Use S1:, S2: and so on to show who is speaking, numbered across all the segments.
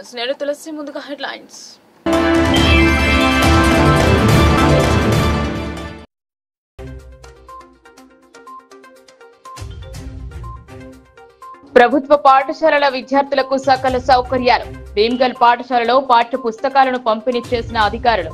S1: News నేను తులసి ముందుగా headlines. ప్రభుత్వ పాఠశాలల విద్యార్థులకు సకల సౌకర్యాలు. భీమ్గల్ పాఠశాలలో పాఠ్య పుస్తకాలను పంపిణీ చేసిన అధికారులు.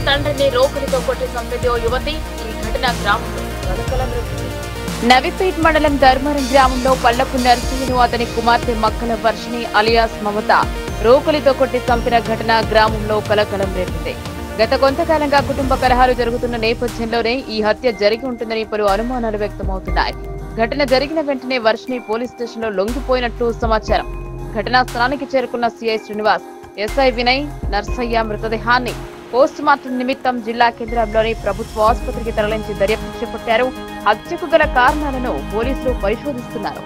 S1: తండ్రిని రోకలితో కొట్టి చంపిన యువతి. ఈ ఘటన గ్రామంలో కలకలం రేపింది. నవిపేట్ మండలం ధర్మవరం గ్రామంలో పల్లపు నర్సయ్యను అతని కుమార్తె మక్కల వర్షిణి అలియాస్ మమత రోకలితో కొట్టి చంపిన ఘటన గ్రామంలో కలకలం రేపింది. గత కొంతకాలంగా కుటుంబ కలహాలు జరుగుతున్న నేపథ్యంలోనే ఈ హత్య జరిగి ఉంటుందని పలు అనుమానాలు వ్యక్తమవుతున్నాయి. ఘటన జరిగిన వెంటనే వర్షిణి పోలీస్ స్టేషన్ లో లొంగిపోయినట్లు సమాచారం. ఘటనా స్థలానికి చేరుకున్న సిఐ శ్రీనివాస్, ఎస్ఐ వినయ్ నర్సయ్య మృతదేహాన్ని పోస్ట్ మార్టం నిమిత్తం జిల్లా కేంద్రంలోని ప్రభుత్వ ఆసుపత్రికి తరలించి దర్యాప్తు చేపట్టారు. హత్యకు గల కారణాలను పోలీసులు పరిశోధిస్తున్నారు.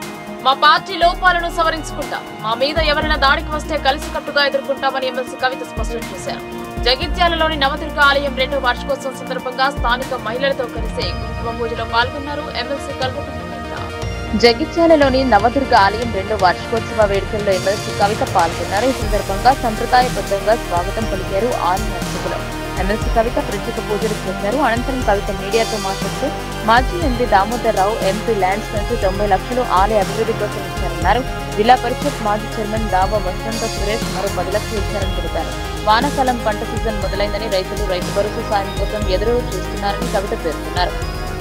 S1: మా పార్టీ లోపాలను సవరించుకుంటాం, మా మీద ఎవరైనా దాడికి వస్తే కలిసికట్టుగా ఎదుర్కొంటామని ఎమ్మెల్సీ కవిత స్పష్టం చేశారు. జగిత్యాలలోని నవదుర్గ ఆలయం 2వ వార్షికోత్సవం సందర్భంగా స్థానిక మహిళలతో కలిసి కుంకుమ పూజలో పాల్గొన్నారు ఎమ్మెల్సీ కవిత. జగిత్యాలలోని నవదుర్గ ఆలయం 2వ వార్షికోత్సవ వేడుకల్లో ఎమ్మెల్సీ కవిత పాల్గొన్నారు. ఈ సందర్భంగా సంప్రదాయబద్ధంగా స్వాగతం పలికారు ఆలయ అర్చకులు. ఎమ్మెల్సీ కవిత ప్రత్యేక పూజలు చేశారు. అనంతరం కవిత మీడియాతో మాట్లాడుతూ మాజీ ఎంపీ దామోదర్ రావు ఎంపీ ల్యాండ్స్ నుంచి 90 లక్షలు ఆలయ అభివృద్ధి కోసం ఇచ్చారన్నారు. జిల్లా పరిషత్ మాజీ చైర్మన్ దావా వసంత సురేష్ మరో 10 లక్షలు ఇచ్చారని తెలిపారు. వానాకాలం పంట సీజన్ మొదలైందని రైతులు రైతు భరోసా సాయం కోసం ఎదురు చూస్తున్నారని కవిత పేర్కొన్నారు.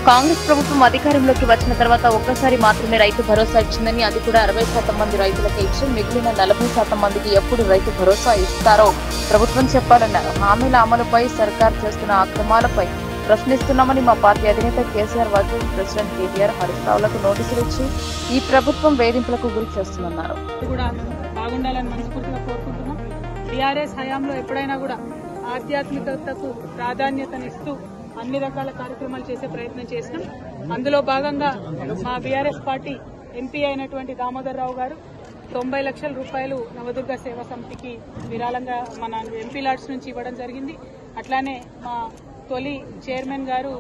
S1: కాంగ్రెస్ ప్రభుత్వం అధికారంలోకి వచ్చిన తర్వాత ఒక్కసారి మాత్రమే రైతు భరోసా ఇచ్చిందని, అది కూడా 60% మంది రైతులకే ఇచ్చి మిగిలిన 40% మందికి ఎప్పుడు రైతు భరోసా ఇస్తారో ప్రభుత్వం చెప్పాలన్నారు. హామీల అమలుపై సర్కార్ చేస్తున్న అక్రమాలపై ప్రశ్నిస్తున్నామని మా పార్టీ అధినేత కేసీఆర్ వర్కింగ్ ప్రెసిడెంట్ కేటీఆర్ హరీష్ రావులకు నోటీసులు ఇచ్చి ఈ ప్రభుత్వం వేధింపులకు గురి చేస్తుందన్నారు.
S2: టీఆర్ఎస్ హయాంలో ఎప్పుడైనా కూడా ఆధ్యాత్మికతకు ప్రాధాన్యతనిస్తూ అన్ని రకాల కార్యక్రమాలు చేసే ప్రయత్నం చేసినాం. అందులో భాగంగా మా బీఆర్ఎస్ పార్టీ ఎంపీ అయినటువంటి దామోదర్ రావు గారు 90 లక్షల రూపాయలు నవదుర్గ సేవా సమితికి విరాళంగా మన ఎంపీ లాడ్స్ నుంచి ఇవ్వడం జరిగింది. అట్లానే మా తొలి చైర్మన్ గారు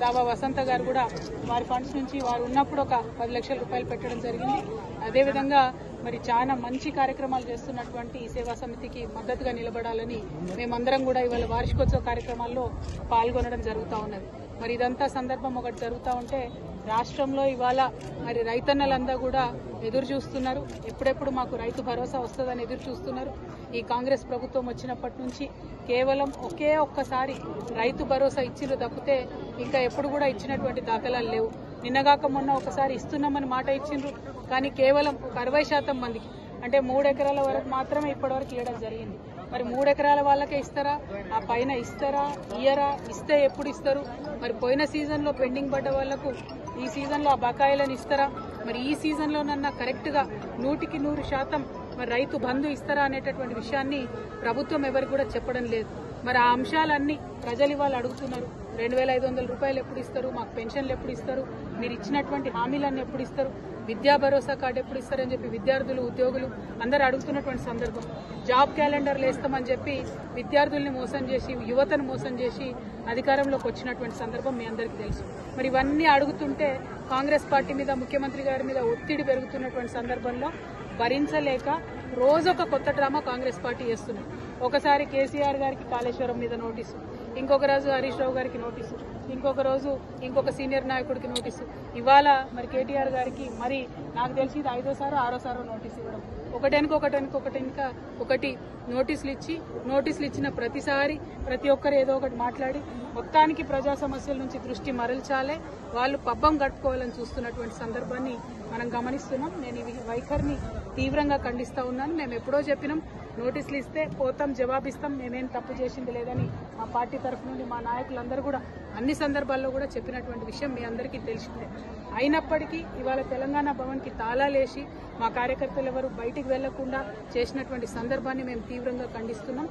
S2: దావా వసంత గారు కూడా వారి ఫండ్స్ నుంచి వారు ఉన్నప్పుడు ఒక 10 లక్షల రూపాయలు పెట్టడం జరిగింది. అదేవిధంగా మరి చాలా మంచి కార్యక్రమాలు చేస్తున్నటువంటి ఈ సేవా సమితికి మద్దతుగా నిలబడాలని మేమందరం కూడా ఇవాళ వార్షికోత్సవ కార్యక్రమాల్లో పాల్గొనడం జరుగుతూ ఉన్నది. మరి ఇదంతా సందర్భం ఒకటి జరుగుతూ ఉంటే రాష్ట్రంలో ఇవాళ మరి రైతన్నలందరూ కూడా ఎదురు చూస్తున్నారు. ఎప్పుడెప్పుడు మాకు రైతు భరోసా వస్తుందని ఎదురు చూస్తున్నారు. ఈ కాంగ్రెస్ ప్రభుత్వం వచ్చినప్పటి నుంచి కేవలం ఒక్కసారి రైతు భరోసా ఇచ్చిరు తప్పితే ఇంకా ఎప్పుడు కూడా ఇచ్చినటువంటి దాఖలాలు లేవు. నిన్నగాక మొన్న ఒకసారి ఇస్తున్నామని మాట ఇచ్చిండ్రు, కానీ కేవలం 60% మందికి అంటే 3 ఎకరాల వరకు మాత్రమే ఇప్పటివరకు ఇవ్వడం జరిగింది. మరి 3 ఎకరాల వాళ్ళకే ఇస్తారా, ఆ పైన ఇస్తారా, ఇయ్యరా, ఇస్తే ఎప్పుడు ఇస్తారు? మరి పోయిన సీజన్లో పెండింగ్ పడ్డ వాళ్లకు ఈ సీజన్లో ఆ బకాయిలను ఇస్తారా? మరి ఈ సీజన్లోనన్నా కరెక్ట్గా 100% మరి రైతు బంధు ఇస్తారా అనేటటువంటి విషయాన్ని ప్రభుత్వం ఎవరికి కూడా చెప్పడం లేదు. మరి ఆ అంశాలన్నీ ప్రజలు ఇవాళ అడుగుతున్నారు. 2500 రూపాయలు ఎప్పుడు ఇస్తారు, మాకు పెన్షన్లు ఎప్పుడు ఇస్తారు, మీరు ఇచ్చినటువంటి హామీలన్నీ ఎప్పుడు ఇస్తారు, విద్యా భరోసా కార్డు ఎప్పుడు ఇస్తారని చెప్పి విద్యార్థులు ఉద్యోగులు అందరూ అడుగుతున్నటువంటి సందర్భం. జాబ్ క్యాలెండర్లు వేస్తామని చెప్పి విద్యార్థుల్ని మోసం చేసి యువతను మోసం చేసి అధికారంలోకి వచ్చినటువంటి సందర్భం మీ అందరికీ తెలుసు. మరి ఇవన్నీ అడుగుతుంటే కాంగ్రెస్ పార్టీ మీద ముఖ్యమంత్రి గారి మీద ఒత్తిడి పెరుగుతున్నటువంటి సందర్భంలో భరించలేక రోజొక కొత్త డ్రామా కాంగ్రెస్ పార్టీ చేస్తుంది. ఒకసారి కేసీఆర్ గారికి కాళేశ్వరం మీద నోటీసు, ఇంకొక రోజు హరీష్ రావు గారికి నోటీసు, ఇంకొక రోజు ఇంకొక సీనియర్ నాయకుడికి నోటీసు. ఇవాళ మరి కేటీఆర్ గారికి మరి నాకు తెలిసి ఇది 5వ 6వ నోటీసు ఇవ్వడం. ఒకటి నోటీసులు ఇచ్చిన ప్రతిసారి ప్రతి ఒక్కరు ఏదో ఒకటి మాట్లాడి మొత్తానికి ప్రజా సమస్యల నుంచి దృష్టి మరల్చాలే, వాళ్ళు పబ్బం కట్టుకోవాలని చూస్తున్నటువంటి సందర్భాన్ని మనం గమనిస్తున్నాం. నేను ఈ వైఖరిని తీవ్రంగా ఖండిస్తా ఉన్నాను. మేము ఎప్పుడో చెప్పినాం, నోటీసులు ఇస్తే పోతాం, జవాబిస్తాం, మేమేం తప్పు చేసింది లేదని మా పార్టీ తరఫు నుండి మా నాయకులందరూ కూడా అన్ని సందర్భాల్లో కూడా చెప్పినటువంటి విషయం మీ అందరికీ తెలిసిందే. అయినప్పటికీ ఇవాళ తెలంగాణ భవన్కి తాళాలేసి మా కార్యకర్తలు ఎవరు బయటికి వెళ్లకుండా చేసినటువంటి సందర్భాన్ని మేము తీవ్రంగా ఖండిస్తున్నాం.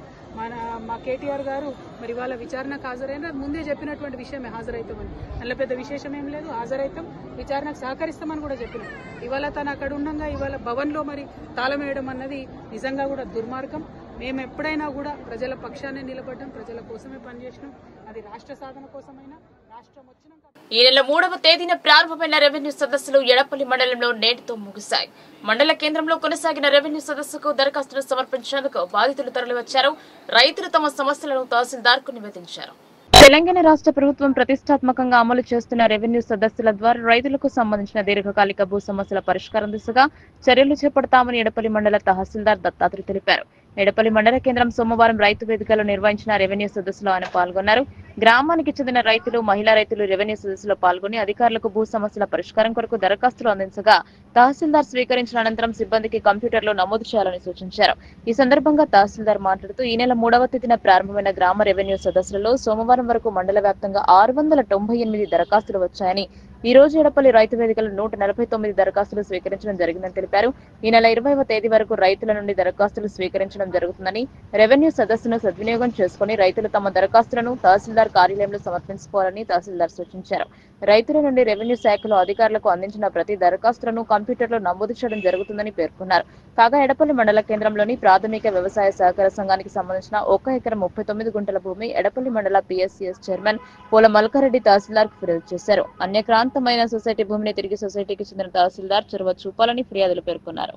S2: మా కేటీఆర్ గారు మరి ఇవాళ విచారణకు హాజరైన ముందే చెప్పినటువంటి విషయమే, హాజరవుతామని. అందులో పెద్ద విశేషం ఏం లేదు, హాజరవుతాం, విచారణకు సహకరిస్తామని కూడా చెప్పినాం. ఇవాళ తను అక్కడ ఉండగా ఇవాళ భవన్లో మరి తాళం వేయడం అన్నది నిజంగా కూడా దుర్మార్గం. మేము ఎప్పుడైనా కూడా ప్రజల పక్షాన్ని నిలబడ్డాం, ప్రజల కోసమే పనిచేసినాం. అది రాష్ట్ర సాధన కోసమైనా రాష్ట్రం వచ్చినాక.
S1: ఈ నెల 3వ తేదీన ప్రారంభమైన రెవెన్యూ సదస్సులు ఎడపల్లి మండలంలో నేటితో ముగిశాయి. మండల కేంద్రంలో కొనసాగిన రెవెన్యూ సదస్సుకు దరఖాస్తులు సమర్పించేందుకు బాధితులు తరలివచ్చారు. రైతులు తమ సమస్యలను తహసీల్దార్కు నివేదించారు. తెలంగాణ రాష్ట్ర ప్రభుత్వం ప్రతిష్టాత్మకంగా అమలు చేస్తున్న రెవెన్యూ సదస్సుల ద్వారా రైతులకు సంబంధించిన దీర్ఘకాలిక భూ సమస్యల పరిష్కారం దిశగా చర్యలు చేపడతామని ఎడపల్లి మండల తహసీల్దార్ దత్తాత్రేయ తెలిపారు. ఎడపల్లి మండల కేంద్రం సోమవారం రైతు వేదికలో నిర్వహించిన రెవెన్యూ సదస్సులో ఆయన పాల్గొన్నారు. గ్రామానికి చెందిన రైతులు, మహిళా రైతులు రెవెన్యూ సదస్సులో పాల్గొని అధికారులకు భూ సమస్యల పరిష్కారం కొరకు దరఖాస్తులు అందించగా తహసీల్దార్ స్వీకరించిన అనంతరం సిబ్బందికి కంప్యూటర్లో నమోదు చేయాలని సూచించారు. ఈ సందర్భంగా తహసీల్దార్ మాట్లాడుతూ ఈ నెల 3వ తేదీన ప్రారంభమైన గ్రామ రెవెన్యూ సదస్సులలో సోమవారం వరకు మండల వ్యాప్తంగా 698 దరఖాస్తులు వచ్చాయని, ఈ రోజు ఎడపల్లి రైతు వేదికలో 149 దరఖాస్తులు స్వీకరించడం జరిగిందని తెలిపారు. ఈ నెల 20వ తేదీ వరకు రైతుల నుండి దరఖాస్తులు స్వీకరించడం జరుగుతుందని, రెవెన్యూ సదస్సును సద్వినియోగం చేసుకుని రైతులు తమ దరఖాస్తులను తహసీల్దార్ కార్యాలయంలో సమర్పించుకోవాలని తహసీల్దార్ సూచించారు. రైతుల నుండి రెవెన్యూ శాఖలో అధికారులకు అందించిన ప్రతి దరఖాస్తులను కంప్యూటర్లో నమోదు చేయడం జరుగుతుందని పేర్కొన్నారు. కాగా ఎడపల్లి మండల కేంద్రంలోని ప్రాథమిక వ్యవసాయ సహకార సంఘానికి సంబంధించిన 1 ఎకరం 39 గుంటల భూమి ఎడపల్లి మండల PSCS చైర్మన్ పోల మల్కారెడ్డి తహసీల్దార్కు ఫిర్యాదు చేశారు. అన్యక్రాంతమైన సొసైటీ భూమిని తిరిగి సొసైటీకి చెందిన తహసీల్దార్ చొరవ చూపాలని ఫిర్యాదులు పేర్కొన్నారు.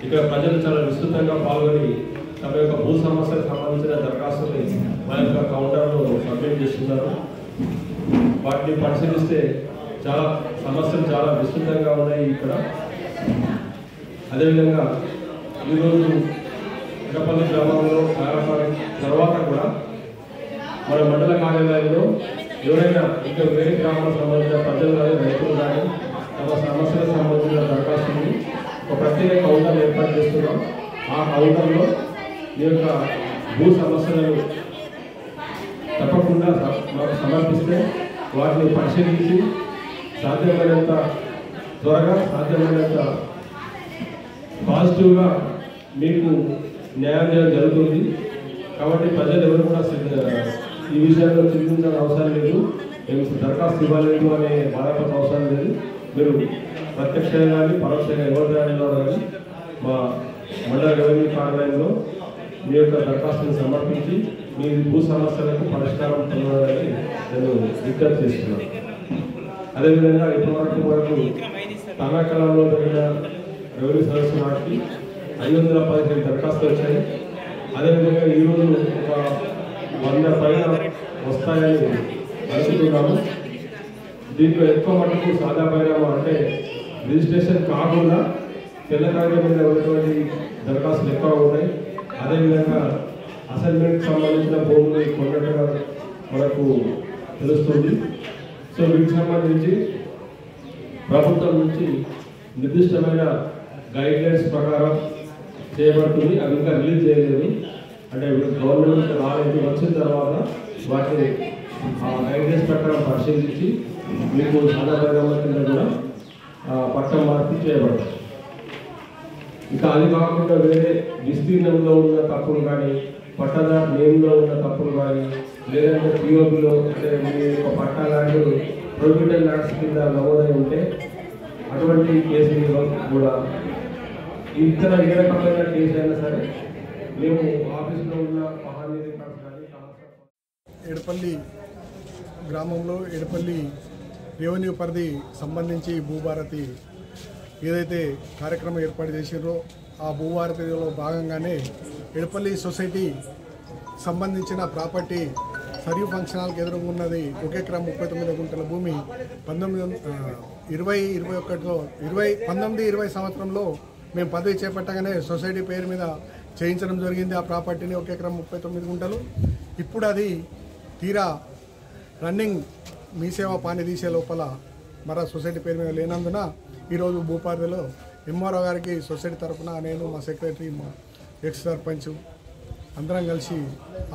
S3: ఇక్కడ ప్రజలు చాలా విస్తృతంగా పాల్గొని తమ యొక్క భూ సమస్యలకు సంబంధించిన దరఖాస్తుల్ని మా యొక్క కౌంటర్లో సబ్మిట్ చేస్తున్నారు. వాటిని పరిశీలిస్తే చాలా సమస్యలు చాలా విస్తృతంగా ఉన్నాయి ఇక్కడ. అదేవిధంగా ఈరోజు ఎడపల్లి గ్రామంలో ప్రారంభమైన తర్వాత కూడా మన మండల కార్యాలయంలో ఎవరైనా ఇంకా వేరే గ్రామాలకు సంబంధించిన ప్రజలు కానీ రైతులు కానీ తమ సమస్యలకు సంబంధించిన దరఖాస్తుని ఒక ప్రత్యేక కౌంటర్ ఏర్పాటు చేస్తున్నాం. ఆ కౌంటర్లో ఈ యొక్క భూ సమస్యలను తప్పకుండా మాకు సమర్పిస్తే వాటిని పరిశీలించి సాధ్యమైనంత త్వరగా సాధ్యమైనంత పాజిటివ్గా మీకు న్యాయం చేయడం జరుగుతుంది. కాబట్టి ప్రజలు ఎవరు కూడా ఈ విషయంలో చింతించాల్సిన అవసరం లేదు. మేము దరఖాస్తు ఇవ్వలేదు అనే బాధపడే అవసరం లేదు. మీరు ప్రత్యక్షంగా కానీ పరోక్షంగా ఎవరి ద్వారా కానీ మా మండల రెవెన్యూ కార్యాలయంలో మీ యొక్క దరఖాస్తును సమర్పించి మీ భూ సమస్యలకు పరిష్కారం పొందాలని నేను విజ్ఞప్తి చేస్తున్నాను. అదేవిధంగా ఇప్పటివరకు మనకు తానాకళంలో జరిగిన రెవెన్యూ సదస్సు నాటికి 515 దరఖాస్తులు వచ్చాయి. అదేవిధంగా ఈరోజు ఒక 100 పైన వస్తాయని అనుకుంటున్నాము. దీంట్లో ఎక్కువ మటుకు సాదా పరిణామం అంటే రిజిస్ట్రేషన్ కాకుండా తెల్ల కాగితం మీద ఉన్నటువంటి దరఖాస్తులు ఎక్కువ ఉన్నాయి. అదేవిధంగా అసైన్మెంట్కి సంబంధించిన భూములు కొన్నట్టుగా మనకు తెలుస్తుంది. సో వీటికి సంబంధించి ప్రభుత్వం నుంచి నిర్దిష్టమైన గైడ్లైన్స్ ప్రకారం చేయబడుతుంది. అవి ఇంకా రిలీజ్ చేయలేదు, అంటే గవర్నమెంట్ రాలేదు. వచ్చిన తర్వాత వాటిని ఆ గైడ్లైన్స్ ప్రకారం పరిశీలించి మీకు సాధారణ కింద కూడా పట్టం మార్పు చేయబడతాయి. ఇంకా అది కాకుండా వేరే విస్తీర్ణంలో ఉన్న తప్పులు కానీ, పట్టదారు నేమ్లో ఉన్న తప్పులు కానీ, లేదంటే పిఓపిలో అంటే మీ యొక్క పట్టా ల్యాండ్ ప్రొహిబిటెడ్ ల్యాండ్స్ కింద నమోదై ఉంటే అటువంటి కేసులు కూడా ఇతర ఏ రకమైన కేసు అయినా సరే మేము ఆఫీస్లో ఉన్న మహానీతి కానీ
S4: ఎడపల్లి గ్రామంలో ఎడపల్లి రెవెన్యూ పరిధి సంబంధించి భూభారతి ఏదైతే కార్యక్రమం ఏర్పాటు చేసిరో ఆ భూభారతిలో భాగంగానే ఎడపల్లి సొసైటీ సంబంధించిన ప్రాపర్టీ సరియు ఫంక్షన్ హాల్కి ఎదురుగా ఉన్నది 1 ఎకరా 39 గుంటల భూమి 1920 సంవత్సరంలో మేము పదవి చేపట్టగానే సొసైటీ పేరు మీద చేయించడం జరిగింది. ఆ ప్రాపర్టీని 1 ఎకరా 39 గుంటలు. ఇప్పుడు అది తీరా రన్నింగ్ మీ సేవ పాని తీసే లోపల మరో సొసైటీ పేరు మీద లేనందున ఈరోజు భూపార్తిలో ఎంఆర్ఓ గారికి సొసైటీ తరఫున నేను, మా సెక్రటరీ, మా ఎక్స్ సర్పంచ్ అందరం కలిసి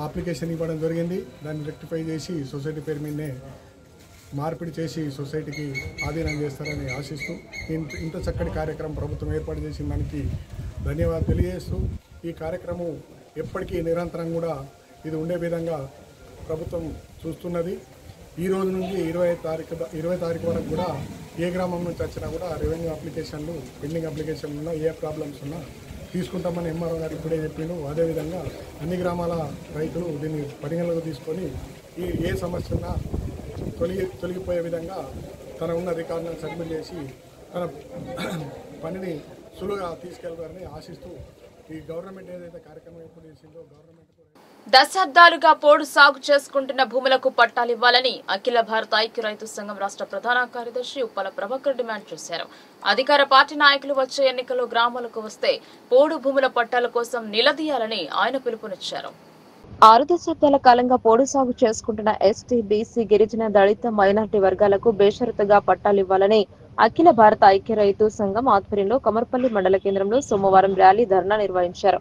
S4: అప్లికేషన్ ఇవ్వడం జరిగింది. దాన్ని రెక్టిఫై చేసి సొసైటీ పేరు మీదనే మార్పిడి చేసి సొసైటీకి ఆధీనం చేస్తారని ఆశిస్తూ ఇంత చక్కటి కార్యక్రమం ప్రభుత్వం ఏర్పాటు చేసిన దానికి ధన్యవాదాలు తెలియజేస్తూ ఈ కార్యక్రమం ఎప్పటికీ నిరంతరం కూడా ఇది ఉండే విధంగా ప్రభుత్వం చూస్తున్నది. ఈ రోజు నుంచి 20 తారీఖు వరకు కూడా ఏ గ్రామం నుంచి వచ్చినా కూడా రెవెన్యూ అప్లికేషన్లు పెండింగ్ అప్లికేషన్లు ఉన్నా ఏ ప్రాబ్లమ్స్ ఉన్నా తీసుకుంటామని ఎంఆర్ఓ గారు ఇప్పుడే చెప్పిండు. అదేవిధంగా అన్ని గ్రామాల రైతులు దీన్ని పరిగణలోకి తీసుకొని ఏ సమస్య ఉన్నా తొలగిపోయే విధంగా తన ఉన్న రికార్డులను సబ్మిట్ చేసి తన పనిని సులువుగా తీసుకెళ్తారని ఆశిస్తూ ఈ గవర్నమెంట్ ఏదైతే కార్యక్రమం ఏర్పాటు చేసిందో గవర్నమెంట్
S1: దశాబ్దాలుగా పోడు సాగు చేసుకుంటున్న భూములకు పట్టాలివ్వాలని అఖిల భారత ఐక్య రైతు సంఘం రాష్ట్ర ప్రధాన కార్యదర్శి ఉప్పల ప్రభాకర్ డిమాండ్ చేశారు. అధికార పార్టీ నాయకులు వచ్చే ఎన్నికల్లో గ్రామాలకు వస్తే పోడు భూముల పట్టాల కోసం నిలదీయాలని ఆయన పిలుపునిచ్చారు. 6 దశాబ్దాల కాలంగా పోడు సాగు చేసుకుంటున్న ఎస్టీ, బీసీ, గిరిజన, దళిత, మైనార్టీ వర్గాలకు బేషరతుగా పట్టాలివ్వాలని అఖిల భారత ఐక్య రైతు సంఘం ఆధ్వర్యంలో కమర్పల్లి మండల కేంద్రంలో సోమవారం ర్యాలీ ధర్నా నిర్వహించారు.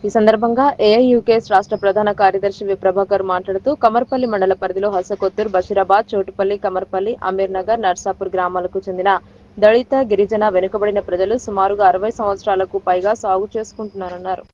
S1: ఈ సందర్భంగా ఏఐయుకేఎస్ రాష్ట్ర ప్రధాన కార్యదర్శి వి ప్రభాకర్ మాట్లాడుతూ కమర్పల్లి మండల పరిధిలో హసకొత్తూర్, బషీరాబాద్, చోటుపల్లి, కమర్పల్లి, అమీర్ నగర్, నర్సాపూర్ గ్రామాలకు చెందిన దళిత, గిరిజన, వెనుకబడిన ప్రజలు సుమారుగా 60 సంవత్సరాలకు పైగా సాగు చేసుకుంటున్నారన్నారు.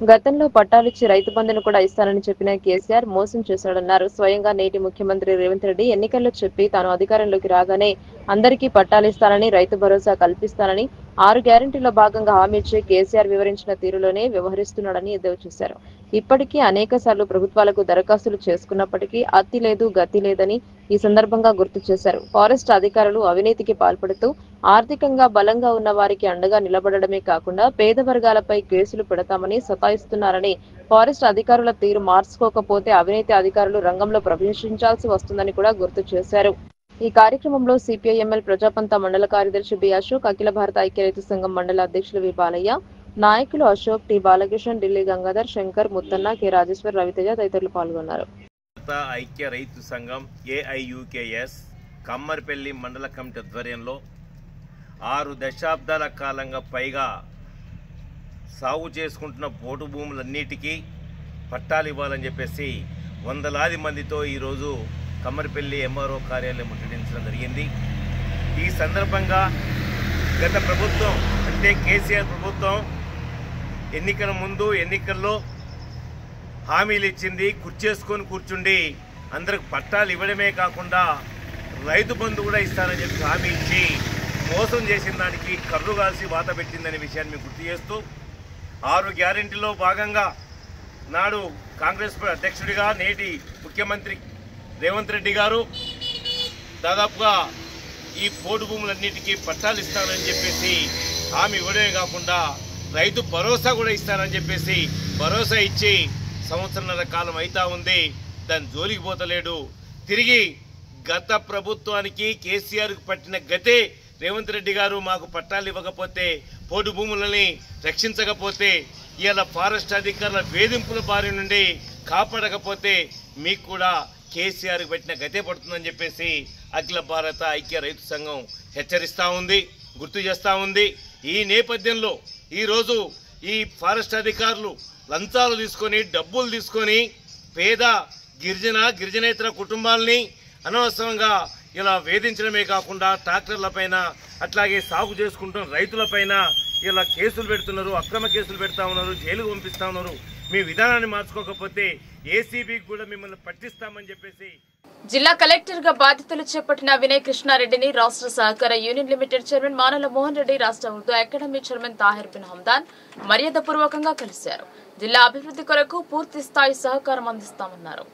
S1: గతంలో పట్టాలిచ్చి రైతు బంధును కూడా ఇస్తానని చెప్పిన కేసీఆర్ మోసం చేశాడన్నారు. స్వయంగా నేటి ముఖ్యమంత్రి రేవంత్ రెడ్డి ఎన్నికల్లో చెప్పి తాను అధికారంలోకి రాగానే అందరికీ పట్టాలిస్తానని, రైతు భరోసా కల్పిస్తానని 6 గ్యారెంటీలో భాగంగా హామీ ఇచ్చి కేసీఆర్ వివరించిన తీరులోనే వ్యవహరిస్తున్నాడని ఎద్దేవా చేశారు. ఇప్పటికీ అనేక సార్లు ప్రభుత్వాలకు దరఖాస్తులు చేసుకున్నప్పటికీ అతి లేదు, గతి లేదని ఈ సందర్భంగా గుర్తు చేశారు. ఫారెస్ట్ అధికారులు అవినీతికి పాల్పడుతూ ఆర్థికంగా బలంగా ఉన్న వారికి అండగా నిలబడమే కాకుండా పేద వర్గాలపై కేసులు పెడతామని సతాయిస్తున్నారని, ఫారెస్ట్ అధికారుల తీరు మార్చుకోకపోతే అవినీతి అధికారులు రంగంలో ప్రవేశించాల్సి వస్తుందని కూడా గుర్తు చేశారు. ఈ కార్యక్రమంలో సిపిఐఎంఎల్ ప్రజాపంత మండల కార్యదర్శి బి అశోక్, అఖిల భారత ఐక్య రైతు సంఘం మండల అధ్యక్షులు వి బాలయ్య, నాయకులు అశోక్, టి బాలకిషన్, ఢిల్లీ గంగాధర్, శంకర్, ముత్తన్న, కె రాజేశ్వర్, రవితేజ తదితరులు పాల్గొన్నారు.
S5: ఐక్య రైతు సంఘం ఏఐయుకేఎస్ కమ్మర్పల్లి మండల కమిటీ ఆధ్వర్యంలో 6 దశాబ్దాల కాలంగా పైగా సాగు చేసుకుంటున్న పోటు భూములన్నిటికీ పట్టాలు ఇవ్వాలని చెప్పేసి వందలాది మందితో ఈరోజు కమ్మర్పల్లి ఎంఆర్ఓ కార్యాలయం ముట్టడించడం జరిగింది. ఈ సందర్భంగా గత ప్రభుత్వం అంటే కేసీఆర్ ప్రభుత్వం ఎన్నికల ముందు ఎన్నికల్లో హామీలు ఇచ్చింది. కుర్చేసుకొని కూర్చుండి అందరికి పట్టాలు ఇవ్వడమే కాకుండా రైతు బంధు కూడా ఇస్తారని చెప్పి హామీ ఇచ్చి మోసం చేసిన దానికి కర్రు కాల్చి వాత పెట్టిందనే విషయాన్ని మీకు గుర్తు చేస్తూ 6 గ్యారెంటీలో భాగంగా నాడు కాంగ్రెస్ అధ్యక్షుడిగా నేటి ముఖ్యమంత్రి రేవంత్ రెడ్డి గారు దాదాపుగా ఈ పోడు భూములన్నిటికీ పట్టాలు ఇస్తానని చెప్పేసి హామీ ఇవ్వడమే కాకుండా రైతు భరోసా కూడా ఇస్తానని చెప్పేసి భరోసా ఇచ్చి సంవత్సరాల కాలం అవుతా ఉంది. దాని జోలికి పోతలేడు. తిరిగి గత ప్రభుత్వానికి కేసీఆర్కి పట్టిన గతే రేవంత్ రెడ్డి గారు మాకు పట్టాలు ఇవ్వకపోతే పోడు భూములని రక్షించకపోతే ఇలా ఫారెస్ట్ అధికారుల వేధింపుల బారి నుండి కాపాడకపోతే మీకు కూడా కేసీఆర్కి పెట్టిన గతే పడుతుందని చెప్పేసి అఖిల భారత ఐక్య రైతు సంఘం హెచ్చరిస్తూ ఉంది, గుర్తు చేస్తూ ఉంది. ఈ నేపథ్యంలో ఈరోజు ఈ ఫారెస్ట్ అధికారులు లంచాలు తీసుకొని డబ్బులు తీసుకొని పేద గిరిజనేతర కుటుంబాలని అనవసరంగా ఇలా వేధించడమే కాకుండా ట్రాక్టర్లపైన అట్లాగే సాగు చేసుకుంటున్న రైతులపైన ఇలా కేసులు పెడుతున్నారు, అక్రమ కేసులు పెడతా ఉన్నారు, జైలుకు పంపిస్తా ఉన్నారు. మీ విధానాన్ని మార్చుకోకపోతే ఏసీబీకి కూడా మిమ్మల్ని పట్టిస్తామని చెప్పేసి
S1: జిల్లా కలెక్టర్ గా బాధ్యతలు చేపట్టిన వినయ్ కృష్ణారెడ్డిని రాష్ట్ర సహకార union limited chairman Manala Mohan Reddy, రాష్ట్ర ఉర్దూ అకాడమీ చైర్మన్ తాహిర్ బిన్ హమ్దాన్ మర్యాదపూర్వకంగా కలిశారు. జిల్లా అభివృద్ధి కొరకు పూర్తి స్థాయి సహకారం అందిస్తామన్నారు.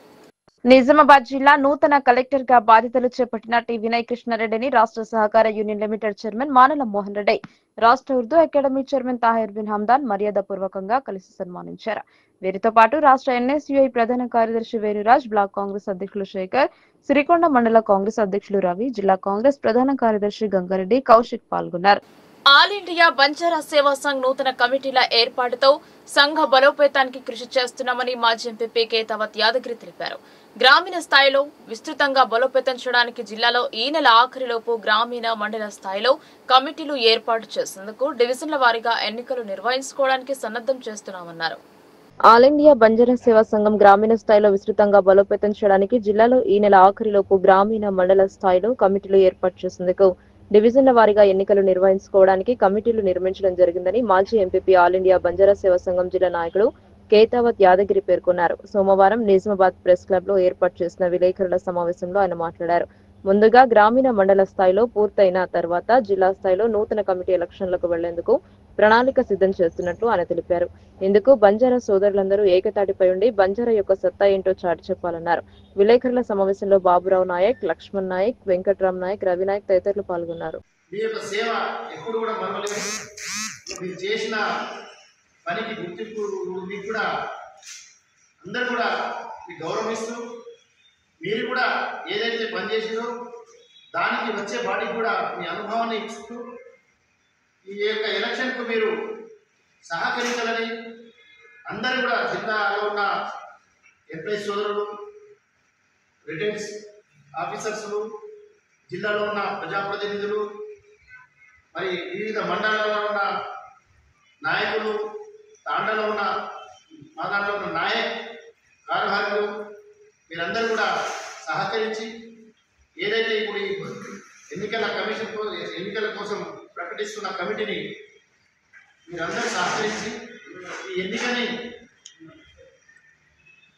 S1: నిజామాబాద్ జిల్లా నూతన కలెక్టర్ గా బాధ్యతలు చేపట్టిన టి వినయ్ కృష్ణారెడ్డిని రాష్ట్ర సహకార union limited chairman Manala Mohan Reddy, రాష్ట్ర ఉర్దూ అకాడమీ చైర్మన్ తాహిర్ బిన్ హమ్దాన్ మర్యాదపూర్వకంగా కలిసి సన్మానించారు. వీరితో పాటు రాష్ట్ర ఎన్ఎస్యుఐ ప్రధాన కార్యదర్శి వేణురాజ్, బ్లాక్ కాంగ్రెస్ అధ్యక్షులు శేఖర్, సిరికొండ మండల కాంగ్రెస్ అధ్యక్షులు రవి, జిల్లా కాంగ్రెస్ ప్రధాన కార్యదర్శి గంగారెడ్డి, కౌశిక్ పాల్గొన్నారు. ఆల్ ఇండియా బంజారా సేవా సంఘ్ నూతన కమిటీల ఏర్పాటుతో సంఘ బలోపేతానికి కృషి చేస్తున్నామని మాజీ ఎంపీ కేతావత్ యాదగిరి తెలిపారు. గ్రామీణ స్థాయిలో విస్తృతంగా బలోపేతం చేయడానికి జిల్లాలో ఈ నెల ఆఖరిలోపు గ్రామీణ మండల స్థాయిలో కమిటీలు ఏర్పాటు చేసేందుకు డివిజన్ల వారీగా ఎన్నికలు నిర్వహించుకోవడానికి సన్నద్దం చేస్తున్నామన్నారు. ఆల్ ఇండియా బంజారా సేవా సంఘం గ్రామీణ స్థాయిలో విస్తృతంగా బలోపేతం చేయడానికి జిల్లాలో ఈ నెల ఆఖరిలోపు గ్రామీణ మండల స్థాయిలో కమిటీలు ఏర్పాటు చేసేందుకు డివిజన్ల వారీగా ఎన్నికలు నిర్వహించుకోవడానికి కమిటీలు నిర్మించడం జరిగిందని మాజీ ఎంపీ ఆల్ ఇండియా బంజారా సేవా సంఘం జిల్లా నాయకుడు కేతావత్ యాదగిరి పేర్కొన్నారు. సోమవారం నిజామాబాద్ ప్రెస్ క్లబ్ లో ఏర్పాటు చేసిన విలేకరుల సమావేశంలో ఆయన మాట్లాడారు. ముందుగా గ్రామీణ మండల స్థాయిలో పూర్తయిన తర్వాత జిల్లా స్థాయిలో నూతన కమిటీ ఎలక్షన్లకు వెళ్లేందుకు ప్రణాళిక సిద్ధం చేస్తున్నట్లు ఆయన తెలిపారు. ఇందుకు బంజారా సోదరులందరూ ఏకతాటిపై ఉండి బంజారా యొక్క సత్తా ఏంటో చాటి చెప్పాలన్నారు. విలేకరుల సమావేశంలో బాబురావు నాయక్, లక్ష్మణ్ నాయక్, వెంకట్రామ్ నాయక్, రవి నాయక్ తదితరులు పాల్గొన్నారు.
S6: పనికి గుర్తింపు మీకు కూడా అందరూ కూడా మీకు గౌరవిస్తూ మీరు కూడా ఏదైతే పనిచేసిందో దానికి వచ్చే బాడీకి కూడా మీ అనుభవాన్ని ఇస్తూ ఈ యొక్క ఎలక్షన్కు మీరు సహకరించాలని అందరూ కూడా జిల్లాలో ఉన్న ఎంప్లాయీస్ సోదరులు, రిటర్న్స్ ఆఫీసర్స్లు, జిల్లాలో ఉన్న ప్రజాప్రతినిధులు, మరి వివిధ మండలాల్లో ఉన్న నాయకులు, తాండలో ఉన్న మా దాంట్లో ఉన్న నాయక్ కార్యవర్గులు మీరందరూ కూడా సహకరించి ఏదైతే ఇప్పుడు ఈ ఎన్నికల కోసం ప్రకటిస్తున్న కమిటీని మీరందరూ సహకరించి ఈ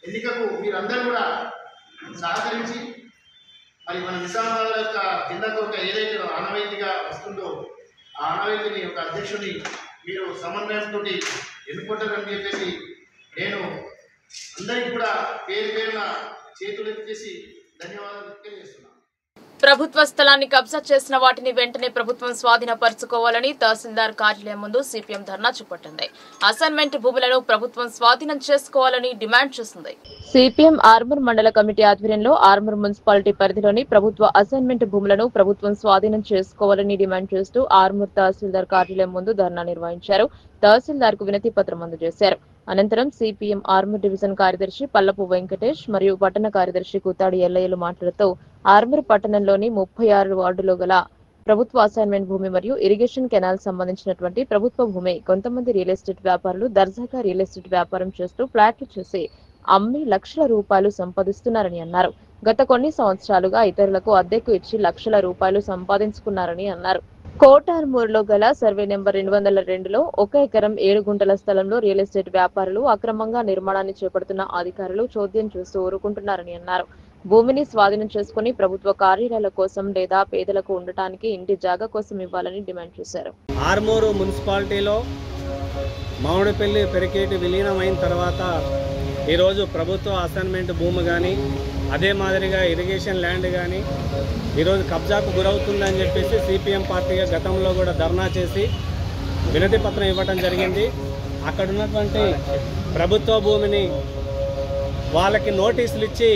S6: ఎన్నికకు మీరందరూ కూడా సహకరించి మరి మన నిజామాబాద్ యొక్క జిల్లాకు ఒక ఏదైతే ఆనవాయితీగా వస్తుందో ఆ ఆనవాయితీని ఒక అధ్యక్షుని మీరు సమన్వయంతో ఎన్నుకుంటారని చెప్పేసి నేను అందరికీ కూడా పేరున చేతులెత్తేసి ధన్యవాదాలు తెలియజేస్తున్నాను.
S1: ప్రభుత్వ స్థలాన్ని కబ్జా చేసిన వాటిని వెంటనే ప్రభుత్వం స్వాధీనపరచుకోవాలని తహసీల్దార్ కార్యాలయం ముందు సిపిఎం ధర్నా చేపట్టింది. అసైన్మెంట్ భూములను ప్రభుత్వం స్వాధీనం చేసుకోవాలని డిమాండ్ చేసింది. సిపిఎం ఆర్మూర్ మండల కమిటీ ఆధ్వర్యంలో ఆర్మూర్ మున్సిపాలిటీ పరిధిలోని ప్రభుత్వ అసైన్మెంట్ భూములను ప్రభుత్వం స్వాధీనం చేసుకోవాలని డిమాండ్ చేస్తూ ఆర్మూర్ తహసీల్దార్ కార్యాలయం ముందు ధర్నా నిర్వహించారు. తహసీల్దార్ కు వినతి పత్రం అందజేశారు. అనంతరం సిపిఎం ఆర్మూర్ డివిజన్ కార్యదర్శి పల్లపు వెంకటేష్ మరియు పట్టణ కార్యదర్శి కూతాడి ఎల్లయ్యలు మాట్లాడుతూ ఆర్మూర్ పట్టణంలోని 36 వార్డులో గల ప్రభుత్వ అసైన్మెంట్ భూమి మరియు ఇరిగేషన్ కెనాల్ సంబంధించినటువంటి ప్రభుత్వ భూమి కొంతమంది రియల్ ఎస్టేట్ వ్యాపారులు దర్జాగా రియల్ ఎస్టేట్ వ్యాపారం చేస్తూ ఫ్లాట్లు చేసి అమ్మి లక్షల రూపాయలు సంపాదిస్తున్నారని అన్నారు. గత కొన్ని సంవత్సరాలుగా ఇతరులకు అద్దెకు ఇచ్చి లక్షల రూపాయలు సంపాదించుకున్నారని అన్నారు. కోటార్మూర్లో గల సర్వే నెంబర్ 202లో 1 ఎకరం 7 గుంటల స్థలంలో రియల్ ఎస్టేట్ వ్యాపారులు అక్రమంగా నిర్మాణాన్ని చేపడుతున్న అధికారులు చోద్యం చూస్తూ ఊరుకుంటున్నారని అన్నారు. భూమిని స్వాధీనం చేసుకుని ప్రభుత్వ కార్యాలయాల కోసం లేదా పేదలకు ఉండటానికి ఇంటి జాగా కోసం ఇవ్వాలని డిమాండ్ చేశారు.
S7: ఆర్మూరు మున్సిపాలిటీలో మామిడిపల్లి పెరికేటి విలీనమైన తర్వాత ఈరోజు ప్రభుత్వ అసైన్మెంట్ భూమి కానీ అదే మాదిరిగా ఇరిగేషన్ ల్యాండ్ కానీ ఈరోజు కబ్జాకు గురవుతుందని చెప్పేసి సిపిఎం పార్టీగా గతంలో కూడా ధర్నా చేసి వినతి పత్రం ఇవ్వడం జరిగింది. అక్కడ ఉన్నటువంటి ప్రభుత్వ భూమిని వాళ్ళకి నోటీసులు ఇచ్చి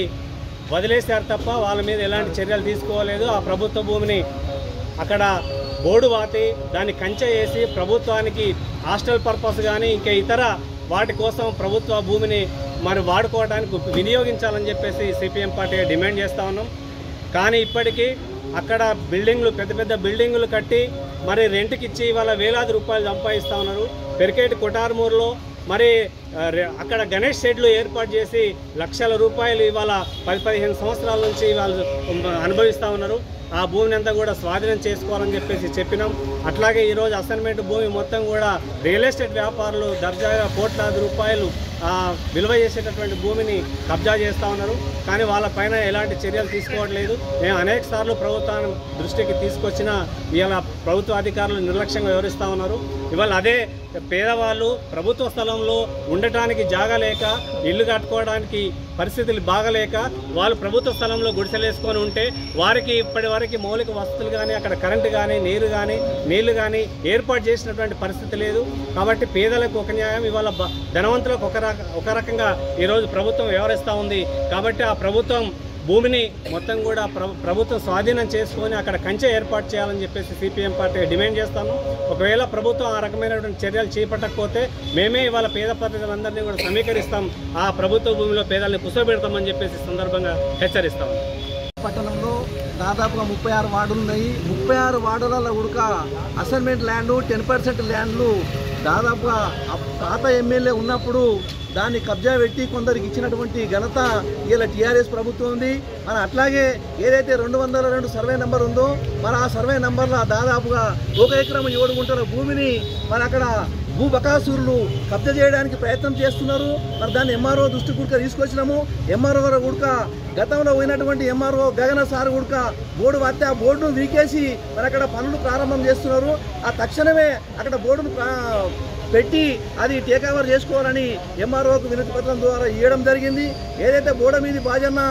S7: వదిలేశారు తప్ప వాళ్ళ మీద ఎలాంటి చర్యలు తీసుకోలేదు. ఆ ప్రభుత్వ భూమిని అక్కడ బోర్డు వాతి దాన్ని కంచె వేసి ప్రభుత్వానికి హాస్టల్ పర్పస్ కానీ ఇంకా ఇతర వాటి కోసం ప్రభుత్వ భూమిని మరి వాడుకోవడానికి వినియోగించాలని చెప్పేసి సిపిఎం పార్టీ డిమాండ్ చేస్తూ ఉన్నాం. కానీ ఇప్పటికీ అక్కడ బిల్డింగ్లు పెద్ద పెద్ద బిల్డింగులు కట్టి మరి రెంట్కి ఇచ్చి ఇవాళ వేలాది రూపాయలు సంపాదిస్తూ ఉన్నారు. పెరికేటి కొటార్మూరులో మరి అక్కడ గణేష్ షెడ్లు ఏర్పాటు చేసి లక్షల రూపాయలు ఇవాళ 10-15 సంవత్సరాల నుంచి వాళ్ళు అనుభవిస్తూ ఉన్నారు. ఆ భూమిని అంతా కూడా స్వాధీనం చేసుకోవాలని చెప్పేసి చెప్పినాం. అట్లాగే ఈరోజు అసైన్మెంట్ భూమి మొత్తం కూడా రియల్ ఎస్టేట్ వ్యాపారులు దర్జాగా కోట్లాది రూపాయలు విలువ చేసేటటువంటి భూమిని కబ్జా చేస్తూ ఉన్నారు. కానీ వాళ్ళపైన ఎలాంటి చర్యలు తీసుకోవట్లేదు. మేము అనేక సార్లు ప్రభుత్వాన్ని దృష్టికి తీసుకొచ్చిన ఇవాళ ప్రభుత్వ అధికారులు నిర్లక్ష్యంగా వ్యవహరిస్తూ ఉన్నారు. ఇవాళ అదే పేదవాళ్ళు ప్రభుత్వ స్థలంలో ఉండటానికి జాగా లేక ఇల్లు కట్టుకోవడానికి పరిస్థితులు బాగలేక వాళ్ళు ప్రభుత్వ స్థలంలో గుడిసెలేసుకొని ఉంటే వారికి ఇప్పటి వరకు మౌలిక వసతులు కానీ అక్కడ కరెంటు కానీ నీళ్లు కానీ ఏర్పాటు చేసినటువంటి పరిస్థితి లేదు. కాబట్టి పేదలకు ఒక న్యాయం, ఇవాళ ధనవంతులకు ఒక రకంగా ఈరోజు ప్రభుత్వం వ్యవహరిస్తూ ఉంది. కాబట్టి ఆ ప్రభుత్వం భూమిని మొత్తం కూడా ప్రభుత్వం స్వాధీనం చేసుకొని అక్కడ కంచె ఏర్పాటు చేయాలని చెప్పేసి సిపిఎం పార్టీ డిమాండ్ చేస్తాము. ఒకవేళ ప్రభుత్వం ఆ రకమైనటువంటి చర్యలు చేపట్టకపోతే మేమే ఇవాళ పేద ప్రజలందరినీ కూడా సమీకరిస్తాం, ఆ ప్రభుత్వ భూమిలో పేదల్ని కుసోబెడతామని చెప్పేసి సందర్భంగా హెచ్చరిస్తాం.
S8: పట్టణంలో దాదాపుగా 36 వార్డులు ఉన్నాయి. 36 వార్డులలో కూడా అసైన్మెంట్ ల్యాండ్లు 10% ల్యాండ్లు దాదాపుగా పాత ఎమ్మెల్యే ఉన్నప్పుడు దాన్ని కబ్జా పెట్టి కొందరికి ఇచ్చినటువంటి ఘనత ఇలా టీఆర్ఎస్ ప్రభుత్వం ఉంది. మన అట్లాగే ఏదైతే 202 సర్వే నెంబర్ ఉందో మన ఆ సర్వే నెంబర్లో దాదాపుగా 1 ఎకరం 7 గుంటల భూమిని మన అక్కడ భూ బకాసురులు కబ్జా చేయడానికి ప్రయత్నం చేస్తున్నారు. మరి దాన్ని ఎంఆర్ఓ దృష్టి కూడా తీసుకొచ్చినాము. ఎంఆర్ఓ గారు కూడా గతంలో పోయినటువంటి ఎంఆర్ఓ గగన సార్ కూడా బోర్డు వస్తే ఆ బోర్డును వీకేసి మరి అక్కడ పనులు ప్రారంభం చేస్తున్నారు. ఆ తక్షణమే అక్కడ బోర్డును పెట్టి అది టేక్ ఓవర్ చేసుకోవాలని ఎంఆర్ఓకు వినతి పత్రం ద్వారా ఇవ్వడం జరిగింది. ఏదైతే బోర్డు మీద బాజన్న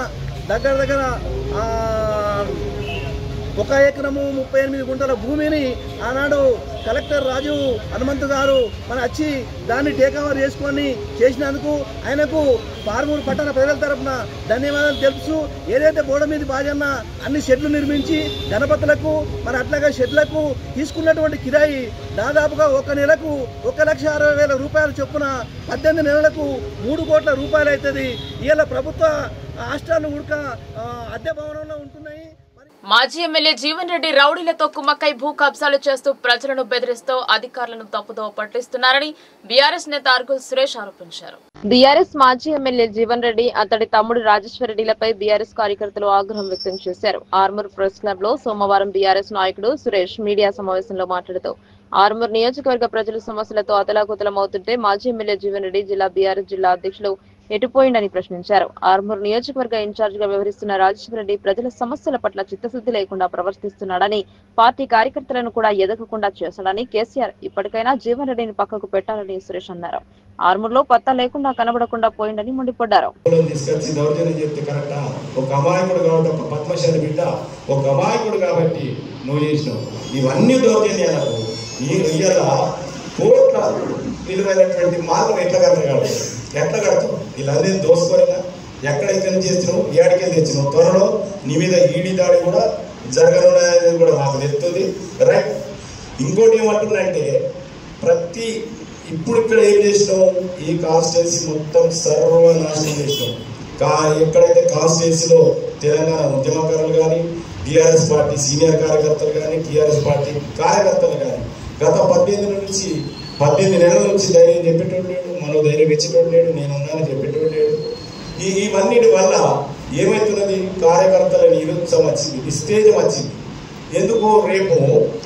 S8: దగ్గర 1 ఎకరము 38 గుంటల భూమిని ఆనాడు కలెక్టర్ రాజు హనుమంతు గారు మన వచ్చి దాన్ని టేక్ ఓవర్ చేసుకొని చేసినందుకు ఆయనకు పార్మూరు పట్టణ ప్రజల తరఫున ధన్యవాదాలు తెలుపుతూ ఏదైతే బోర్డు మీద బాజన్న అన్ని షెడ్లు నిర్మించి గణపతులకు మరి అట్లాగే షెడ్లకు తీసుకున్నటువంటి కిరాయి దాదాపుగా 1 నెలకు 1,60,000 రూపాయలు చొప్పున 18 నెలలకు 3 కోట్ల రూపాయలు అవుతుంది. ఇవాళ ప్రభుత్వ హాస్టల్ ఉడక అద్దె భవనంలో ఉంటున్నాయి.
S1: మాజీ ఎమ్మెల్యే జీవన్ రెడ్డి రౌడీలతో కుమ్మక్కై భూ కబ్జాలు చేస్తూ ప్రజలను బెదిరిస్తూ అధికారులను తప్పుదోవ పట్టిస్తున్నారని బీఆర్ఎస్ నేత అర్గుల్ సురేష్ ఆరోపించారు. బీఆర్ఎస్ మాజీ ఎమ్మెల్యే జీవన్ రెడ్డి అతడి తమ్ముడు రాజేశ్వర రెడ్డిలపై బీఆర్ఎస్ కార్యకర్తలు ఆగ్రహం వ్యక్తం చేశారు. ఆర్మూర్ ప్రెస్ క్లబ్ లో సోమవారం బీఆర్ఎస్ నాయకుడు సురేష్ మీడియా సమావేశంలో మాట్లాడుతూ ఆర్మూర్ నియోజకవర్గ ప్రజల సమస్యలతో అతలాకుతలమవుతుంటే మాజీ ఎమ్మెల్యే జీవన్ రెడ్డి జిల్లా బీఆర్ఎస్ జిల్లా అధ్యక్షులు ఎటుపోయిందని ప్రశ్నించారు. ఆర్మూర్ నియోజకవర్గ ఇన్ఛార్జ్ గా వ్యవహరిస్తున్న రాజేశ్వర రెడ్డి ప్రజల సమస్యల పట్ల చిత్తశుద్ధి లేకుండా ప్రవర్తిస్తున్నాడని, పార్టీ కార్యకర్తలను కూడా ఎదగకుండా చేశాడని, కేసీఆర్ ఇప్పటికైనా జీవన్ రెడ్డిని పక్కకు పెట్టాలని సురేష్ అన్నారు. ఆర్మూర్ లో పత్తా లేకుండా కనబడకుండా పోయిందని మండిపడ్డారు.
S9: విలువైనటువంటి మార్గం ఎట్లా కడతావు? వీళ్ళందరినీ దోసుకోలేదా? ఎక్కడైతే చేసినావు, ఏడికి తెచ్చినావు? త్వరలో నీ మీద ఈడీ దాడి కూడా జరగనున్నది కూడా మాకు తెలుస్తుంది. రైట్. ఇంకోటి ఏమంటున్నాయంటే ఇప్పుడు ఇక్కడ ఏం చేసినావు, ఈ కాన్స్టిట్యున్సీ మొత్తం సర్వనాశనం చేసినావు. ఎక్కడైతే కాన్స్టిట్యున్సీలో తెలంగాణ ఉద్యమకారులు కానీ, టీఆర్ఎస్ పార్టీ సీనియర్ కార్యకర్తలు కానీ, టీఆర్ఎస్ పార్టీ కార్యకర్తలు కానీ గత 18 నెలల నుంచి ధైర్యం చెప్పేటోడు లేడు, మనో ధైర్యం ఇచ్చేటోడు లేడు, నేనున్నానని చెప్పేటోడు లేడు. ఇవన్నిటి వల్ల ఏమవుతున్నది, కార్యకర్తల నిరుత్సాహం వచ్చింది, నిస్తేజం వచ్చింది. ఎందుకు? రేపు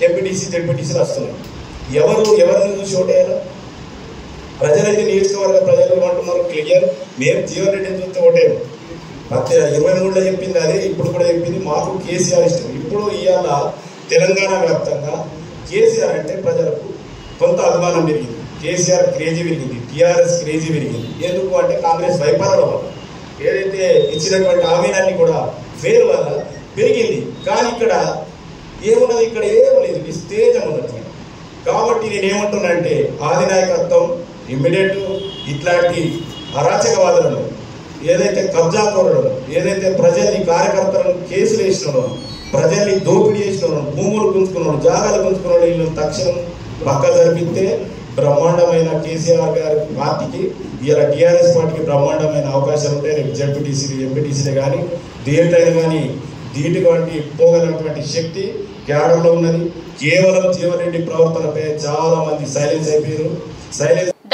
S9: ఎంపీటీసీ జెడ్పీటీసీలు వస్తున్నాయి. ఎవరిని చూసి ఓటేయాలా? ప్రజలైతే నియోజకవర్గ ప్రజలు ఏమంటున్నారు క్లియర్, మేము జీవన్ రెడ్డిని చూస్తే ఓటేయం. 23లో చెప్పింది అదే, ఇప్పుడు కూడా చెప్పింది. మాకు కేసీఆర్ ఇష్టం. ఇప్పుడు ఇవాళ తెలంగాణ వ్యాప్తంగా కేసీఆర్ అంటే ప్రజలకు కొంత అభిమానం పెరిగింది. కేసీఆర్ క్రేజీ పెరిగింది, టీఆర్ఎస్ క్రేజీ పెరిగింది. ఎందుకు అంటే కాంగ్రెస్ వైఫల్యం వల్ల, ఏదైతే ఇచ్చినటువంటి హామీలన్నీ కూడా ఫెయిల్ వల్ల పెరిగింది. కానీ ఇక్కడ ఏమున్నది? ఇక్కడ ఏం లేదు, నిస్తేజం ఉన్నది. కాబట్టి నేనేమంటున్నానంటే ఆదినాయకత్వం ఇమ్మీడియట్ ఇట్లాంటి అరాచకవాదులను, ఏదైతే కబ్జాకోరులను, ఏదైతే ప్రజల్ని కార్యకర్తలను కేసులు వేసినారో, ప్రజల్ని దోపిడీ చేసినారో, భూములు గుంజుకున్నాడు, జాగాలు గుంజుకున్నాడు, వీళ్ళు తక్షణం పక్క జరిపితే బ్రహ్మాండమైన కేసీఆర్ గారి పార్టీకి, ఇలా టీఆర్ఎస్ పార్టీకి బ్రహ్మాండమైన అవకాశాలు ఉంటాయి. రేపు జడ్పీటీసీలు ఎంపీటీసీలు కానీ దేంట్లైనా కానీ దీటిటువంటి పోగలిగినటువంటి శక్తి కేడర్లో ఉన్నది. కేవలం జీవన్రెడ్డి ప్రవర్తనపై చాలా మంది సైలెన్స్ అయిపోయారు.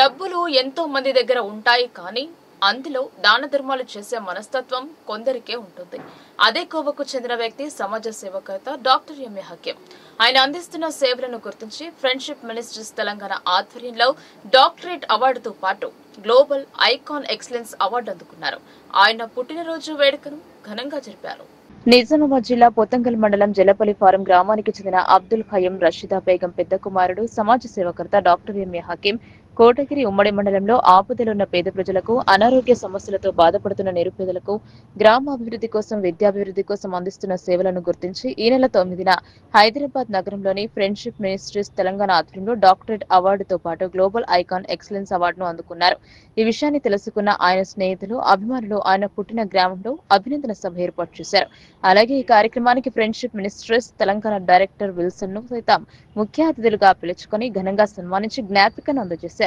S1: డబ్బులు ఎంతో మంది దగ్గర ఉంటాయి, కానీ అందులో దాన ధర్మాలు చేసే మనస్తత్వం కొందరికే ఉంటుంది. అదే కోవకు చెందిన వ్యక్తి సమాజ సేవకర్త డాక్టర్ ఎంఏ హకీం. ఆయన అందిస్తున్న సేవలను గుర్తించి ఫ్రెండ్షిప్ మినిస్ట్రీస్ తెలంగాణ ఆధ్వర్యంలో డాక్టరేట్ అవార్డుతో పాటు గ్లోబల్ ఐకాన్ ఎక్సలెన్స్ అవార్డు అందుకున్నారు. ఆయన పుట్టినరోజు వేడుకను ఘనంగా జరిపారు. నిజామాబాద్ జిల్లా పొతంగల్ మండలం జలపల్లి ఫారం గ్రామానికి చెందిన అబ్దుల్ ఖయ్యం రషీదా బేగం పెద్ద కుమారుడు సమాజ సేవకర్త డాక్టర్ ఎంఏ హకీం కోటగిరి ఉమ్మడి మండలంలో ఆపదలున్న పేద ప్రజలకు, అనారోగ్య సమస్యలతో బాధపడుతున్న నిరుపేదలకు గ్రామాభివృద్ధి కోసం, విద్యాభివృద్ధి కోసం అందిస్తున్న సేవలను గుర్తించి ఈ నెల 9న హైదరాబాద్ నగరంలోని ఫ్రెండ్షిప్ మినిస్ట్రీస్ తెలంగాణ ఆధ్వర్యంలో డాక్టరేట్ అవార్డుతో పాటు గ్లోబల్ ఐకాన్ ఎక్సలెన్స్ అవార్డును అందుకున్నారు. ఈ విషయాన్ని తెలుసుకున్న ఆయన స్నేహితులు, అభిమానులు ఆయన పుట్టిన గ్రామంలో అభినందన సభ ఏర్పాటు చేశారు. అలాగే ఈ కార్యక్రమానికి friendship ministries Telangana director Wilson ను సైతం ముఖ్య అతిథులుగా పిలుచుకుని ఘనంగా సన్మానించి జ్ఞాపికను అందజేశారు.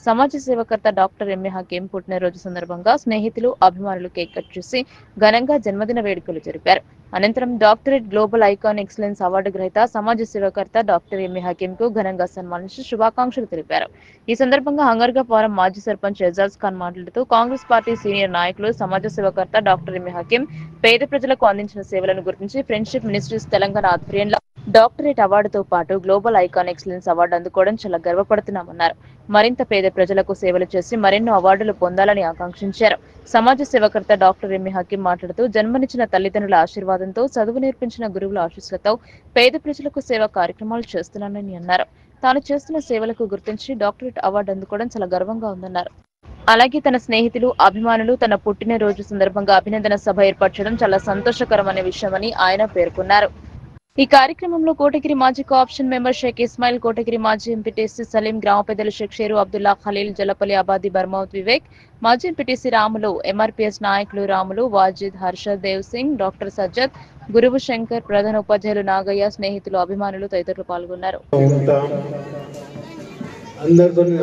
S1: సమాజ సేవకర్త డాక్టర్ ఎంఏ హకీం పుట్టినరోజు సందర్భంగా స్నేహితులు, అభిమానులు కేక్ కట్ చేసి ఘనంగా జన్మదిన వేడుకలు జరిపారు. అనంతరం doctorate global icon excellence award గ్రహీత సమాజ సేవకర్త డాక్టర్ ఎంఏ హకీం కు ఘనంగా సన్మానించి శుభాకాంక్షలు తెలిపారు. ఈ సందర్భంగా హంగర్గా ఫారం మాజీ సర్పంచ్ ఎజాజ్ ఖాన్ మాట్లాడుతూ కాంగ్రెస్ పార్టీ సీనియర్ నాయకులు సమాజ సేవకర్త డాక్టర్ ఎంఏ హకీం పేద ప్రజలకు అందించిన సేవలను గుర్తించి ఫ్రెండ్షిప్ మినిస్ట్రీస్ తెలంగాణ ఆధ్వర్యంలో డాక్టరేట్ అవార్డుతో పాటు గ్లోబల్ ఐకాన్ ఎక్సలెన్స్ అవార్డు అందుకోవడం చాలా గర్వపడుతున్నామన్నారు. మరింత పేద ప్రజలకు సేవలు చేసి మరెన్నో అవార్డులు పొందాలని ఆకాంక్షించారు. సమాజ సేవకర్త డాక్టర్ ఎంఏ హకీం మాట్లాడుతూ జన్మనిచ్చిన తల్లిదండ్రుల ఆశీర్వాదంతో, చదువు నేర్పించిన గురువుల ఆశీస్సులతో పేద ప్రజలకు సేవా కార్యక్రమాలు చేస్తున్నానని అన్నారు. తాను చేస్తున్న సేవలకు గుర్తించి డాక్టరేట్ అవార్డు అందుకోవడం చాలా గర్వంగా ఉందన్నారు. అలాగే తన స్నేహితులు, అభిమానులు తన పుట్టినరోజు సందర్భంగా అభినందన సభ ఏర్పాటు చేయడం చాలా సంతోషకరమైన విషయమని ఆయన పేర్కొన్నారు. ఈ కార్యక్రమంలో కోటగిరి మాజీ కోఆప్షన్ మెంబర్ షేక్ ఇస్మాయిల్, కోటగిరి మాజీ ఎంపీటీసీ సలీం, గ్రామ పెద్దలు షేక్ షేరు, అబ్దుల్లా ఖలీల్, జలపల్లి అబాది, బర్మౌత్ వివేక్, మాజీ ఎంపీటీసీ రాములు, ఎంఆర్పీఎస్ నాయకులు రాములు, వాజిద్, హర్షద్, దేవ్ సింగ్, డాక్టర్ సజ్జద్, గురువు శంకర్, ప్రధాన ఉపాధ్యాయులు నాగయ్య, స్నేహితులు, అభిమానులు తదితరులు పాల్గొన్నారు.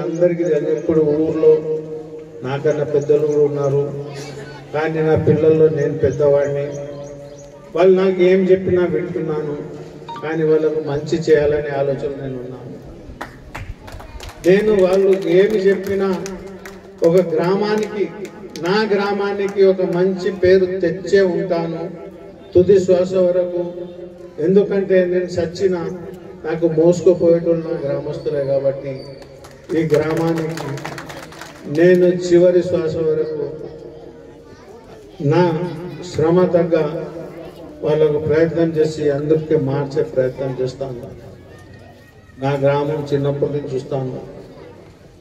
S10: అందరికీ ఎప్పుడు ఊర్లో నాకన్నా పెద్దలు కూడా ఉన్నారు, కానీ నా పిల్లల్లో నేను పెద్దవాడిని. వాళ్ళు నాకు ఏం చెప్పినా వింటున్నాను, కానీ వాళ్ళకు మంచి చేయాలనే ఆలోచన నేను ఉన్నాను. నేను వాళ్ళు ఏమి చెప్పినా ఒక గ్రామానికి, నా గ్రామానికి ఒక మంచి పేరు తెచ్చే ఉంటాను తుది శ్వాస వరకు. ఎందుకంటే నేను చచ్చిన నాకు మోసుకుపోయేటోళ్ళు నా గ్రామస్తులే కాబట్టి ఈ గ్రామానికి నేను చివరి శ్వాస వరకు నా శ్రమ తగ్గ వాళ్ళకు ప్రయత్నం చేసి అందరికీ మార్చే ప్రయత్నం చేస్తాను. నా గ్రామం చిన్నప్పటి నుంచి చూస్తాను.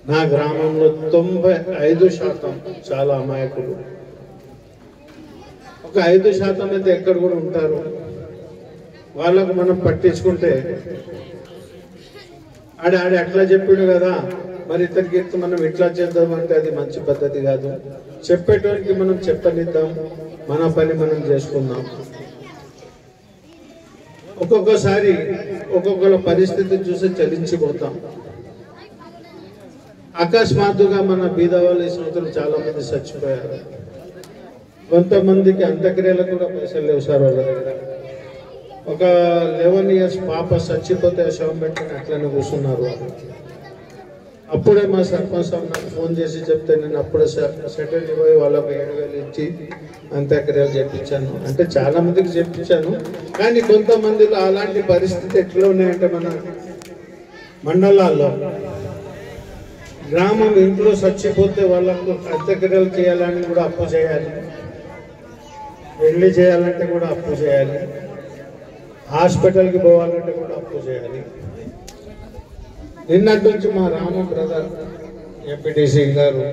S10: నా గ్రామంలో 95% చాలా అమాయకులు. ఒక 5% అయితే ఎక్కడ కూడా ఉంటారు. వాళ్ళకు మనం పట్టించుకుంటే ఆడ అట్లా చెప్పిండు కదా, మరి ఇతనికి మనం ఇట్లా చేద్దామంటే అది మంచి పద్ధతి కాదు. చెప్పేటోనికి మనం చెప్పనిద్దాం, మన పని మనం చేసుకుందాం. ఒక్కొక్కసారి ఒక్కొక్కల పరిస్థితి చూసి చలించిపోతాం. అకస్మాత్తుగా మన బీద వాళ్ళ సంవత్సరం చాలా మంది చచ్చిపోయారు. కొంతమందికి అంత్యక్రియలకు కూడా పైసలు లేవు సార్ వాళ్ళ దగ్గర. ఒక 11 years పాప చచ్చిపోతే శవం పెట్టుకుని అట్లనే కూర్చున్నారు. అప్పుడే మా సర్పంచ్ సార్ నాకు ఫోన్ చేసి చెప్తే నేను అప్పుడే సెటిల్ పోయి వాళ్ళకు 7,000 ఇచ్చి అంత్యక్రియలు చేయించాను. అంటే చాలా మందికి చేయించాను, కానీ కొంతమందిలో అలాంటి పరిస్థితి ఎట్లా ఉన్నాయంటే మన మండలాల్లో గ్రామం ఇంట్లో చచ్చిపోతే వాళ్ళకు అంత్యక్రియలు చేయాలని కూడా అప్పు చేయాలి. పెళ్లి చేయాలంటే కూడా అప్పు చేయాలి, హాస్పిటల్కి పోవాలంటే కూడా అప్పు చేయాలి. నిన్నటి నుంచి మా రామ బ్రదర్ ఎంపీటీసీ గారు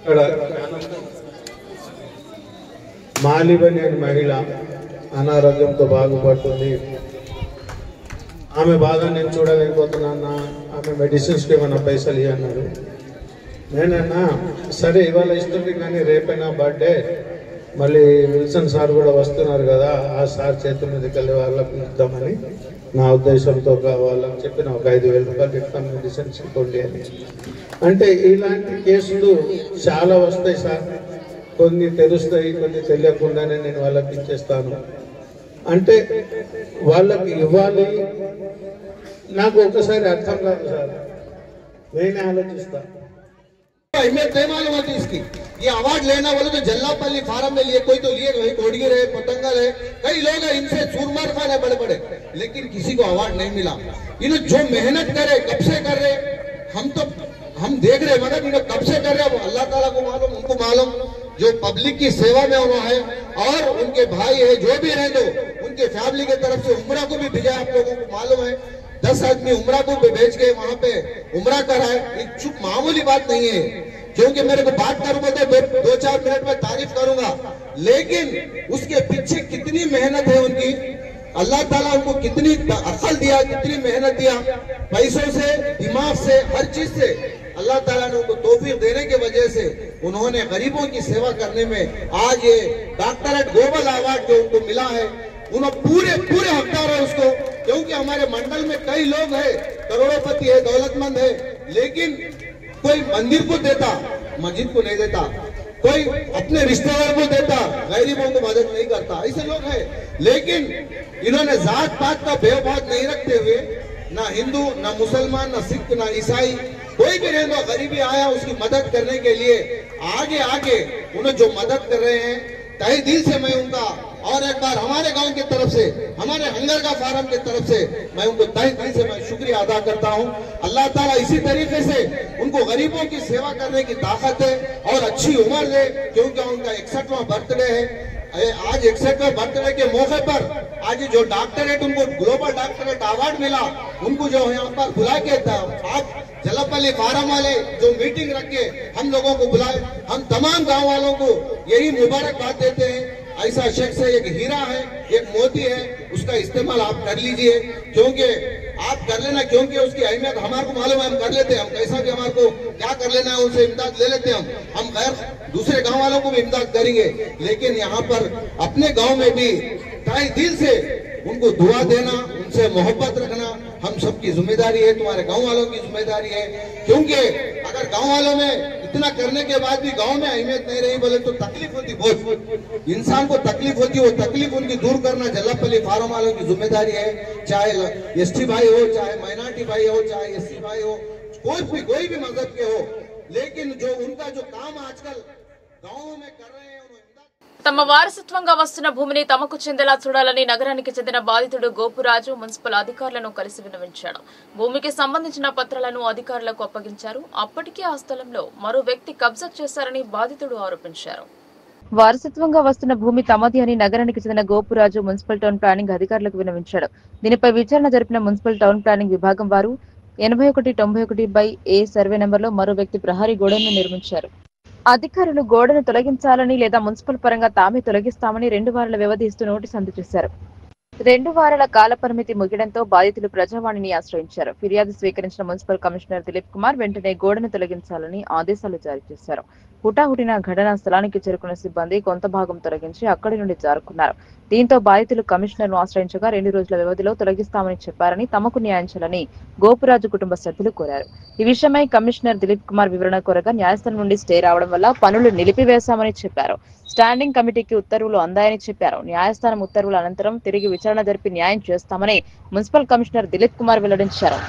S10: ఇక్కడ మాలిబని అనే మహిళ అనారోగ్యంతో బాగుపడుతుంది. ఆమె బాధ నేను చూడలేకపోతున్నా, ఆమె మెడిసిన్స్కి ఏమైనా పైసలు ఇవ్వన్నారు. నేనన్నా సరే ఇవాళ ఇస్తుంది కానీ రేపైనా బర్త్డే, మళ్ళీ విల్సన్ సార్ కూడా వస్తున్నారు కదా, ఆ సార్ చేతుల మీదకి వెళ్ళి వాళ్ళకి ఇద్దామని నా ఉద్దేశంతో వాళ్ళకి చెప్పిన ఒక 5,000 రూపాయలు ఇస్తాను మెడిసిన్స్ ఇవ్వండి అని. అంటే ఇలాంటి కేసులు చాలా వస్తాయి సార్, కొన్ని తెలుస్తాయి, కొన్ని తెలియకుండానే నేను వాళ్ళకి ఇచ్చేస్తాను. అంటే వాళ్ళకి ఇవ్వాలి, నాకు ఒకసారి అర్థం కాదు సార్, నేనే ఆలోచిస్తాను.
S8: हमें तय मालूम होती इसकी, ये अवार्ड लेना बोले तो जल्लापल्ली फार्म में लिए, कोई तो लिए भाई कोडगी रहे, पतंगा रहे, कई लोग हैं इनसे चूरमार खाने बड़े बड़े, लेकिन किसी को अवार्ड नहीं मिला। इन्हें जो मेहनत करे कब से कर रहे, हम देख रहे, मगर इन्हें कब से कर रहे, अल्लाह ताला को मालूम, उनको मालूम, जो पब्लिक की सेवा में उन्होंने है। और उनके भाई है जो भी रहे, तो उनके फैमिली की तरफ से उम्रा को भी भेजा, आप लोगों को मालूम है 10 आदमी उम्रा को भेज के वहां पे उम्रा कराए। एक चुप मामूली बात नहीं है, क्योंकि मेरे को बात करूंगा तो 2-4 मिनट में तारीफ करूंगा, लेकिन उसके पीछे कितनी मेहनत है उनकी, अल्लाह ताला उनको कितनी अक्ल दिया, कितनी मेहनत दिया, पैसों से, दिमाग से, हर चीज से अल्लाह ताला ने उनको तौफीक देने की वजह से उन्होंने गरीबों की सेवा करने में आज ये डॉक्टरेट ग्लोबल अवार्ड जो उनको मिला है, उन्होंने पूरे हकदार है उसको। क्योंकि हमारे मंडल में कई लोग हैं, करोड़पति है, दौलतमंद है, लेकिन कोई मंदिर को देता, मस्जिद को नहीं देता, कोई अपने रिश्तेदार को देता, गरीबों को मदद नहीं करता, ऐसे लोग हैं। लेकिन इन्होंने जात पात का भेदभाव नहीं रखते हुए, ना हिंदू, ना मुसलमान, ना सिख, ना ईसाई, कोई भी रहे तो गरीबी आया उसकी मदद करने के लिए आगे उन्हें जो मदद कर रहे हैं, तहे दिल से मैं उनका, और एक बार हमारे गांव की तरफ से, हमारे हंगरगा फार्म की तरफ से मैं उनको तहे दिल से मैं शुक्रिया अदा करता हूं। अल्लाह ताला इसी तरीके से उनको गरीबों की सेवा करने की ताकत है और अच्छी उम्र दे, क्योंकि उनका 61वां बर्थडे है। आज 61वें बर्थडे के मौके पर आज जो डॉक्टरेट, उनको ग्लोबल डॉक्टरेट अवार्ड मिला, उनको जो यहाँ पर बुला के आप जल्लापल्ली फार्म वाले जो मीटिंग रख के हम लोगों को बुलाए, हम तमाम गांव वालों को यही मुबारकबाद देते हैं। ऐसा शख्स है, एक हीरा है, एक मोती है, उसका इस्तेमाल आप कर लीजिए, क्योंकि आप कर लेना, क्योंकि उसकी अहमियत हमारे को मालूम है, हम कर लेते हैं, हम कैसा भी हमारे को क्या कर लेना है उनसे इमदाद ले लेते हैं, हम गैर दूसरे गांव वालों को भी इमदाद करेंगे, लेकिन यहाँ पर अपने गांव में भी तहे दिल से उनको दुआ देना, उनसे मोहब्बत रखना हम सबकी जिम्मेदारी है, तुम्हारे गांव वालों की जिम्मेदारी है। क्योंकि अगर गांव वालों में इतना करने के बाद भी गांव में अहमियत नहीं रही बोले तो तकलीफ होती, बहुत इंसान को तकलीफ होती, वो तकलीफ उनकी दूर करना जल्लापल्ली फार्म वालों की जिम्मेदारी है। चाहे एसटी भाई हो, चाहे माइनॉरिटी भाई हो, चाहे एससी भाई हो, कोई भी मजहब के हो, लेकिन जो उनका जो काम आजकल गाँव में कर रहे हैं,
S1: తమ వారసత్వంగా వస్తున్న భూమిని తమకు చెందేలా చూడాలని నగరానికి చెందిన బాధితుడు గోపురాజు మున్సిపల్ అధికారులను కలిసి విన్నవించాడు. భూమికి సంబంధించిన పత్రాలను అధికారులకు అప్పగించారు. అప్పటికే ఆ స్థలంలో మరో వ్యక్తి కబ్జా చేశారని బాధితుడు ఆరోపించారు. వారసత్వంగా వస్తున్న భూమి తమది అని నగరానికి చెందిన గోపురాజు మున్సిపల్ టౌన్ ప్లానింగ్ అధికారులకు విన్నవించాడు. దీనిపై విచారణ జరిపిన మున్సిపల్ టౌన్ ప్లానింగ్ విభాగం వారు 8191/A సర్వే నెంబర్లో మరో వ్యక్తి ప్రహరీ గోడను నిర్మించారు. అధికారులు గోడను తొలగించాలని లేదా మున్సిపల్ పరంగా తామే తొలగిస్తామని 2 వారాల వ్యవధి ఇస్తూ నోటీసు అందజేశారు. 2 వారాల కాల పరిమితి ముగియడంతో బాధితులు ప్రజావాణిని ఆశ్రయించారు. ఫిర్యాదు స్వీకరించిన మున్సిపల్ కమిషనర్ దిలీప్ కుమార్ వెంటనే గోడను తొలగించాలని ఆదేశాలు జారీ చేశారు. హుటాహుటిన ఘటనా స్థలానికి చేరుకున్న సిబ్బంది కొంత భాగం తొలగించి అక్కడి నుండి జారుకున్నారు. దీంతో బాధితులు కమిషనర్ ను ఆశ్రయించగా 2 రోజుల వ్యవధిలో తొలగిస్తామని చెప్పారని, తమకు న్యాయం చేయాలని గోపురాజు కుటుంబ సభ్యులు కోరారు. ఈ విషయమై కమిషనర్ దిలీప్ కుమార్ వివరణ కోరగా న్యాయస్థానం నుండి స్టే రావడం వల్ల పనులు నిలిపివేశామని చెప్పారు. స్టాండింగ్ కమిటీకి ఉత్తర్వులు అందాయని చెప్పారు. న్యాయస్థానం ఉత్తర్వుల అనంతరం తిరిగి విచారణ జరిపి న్యాయం చేస్తామని మున్సిపల్ కమిషనర్ దిలీప్ కుమార్ వెల్లడించారు.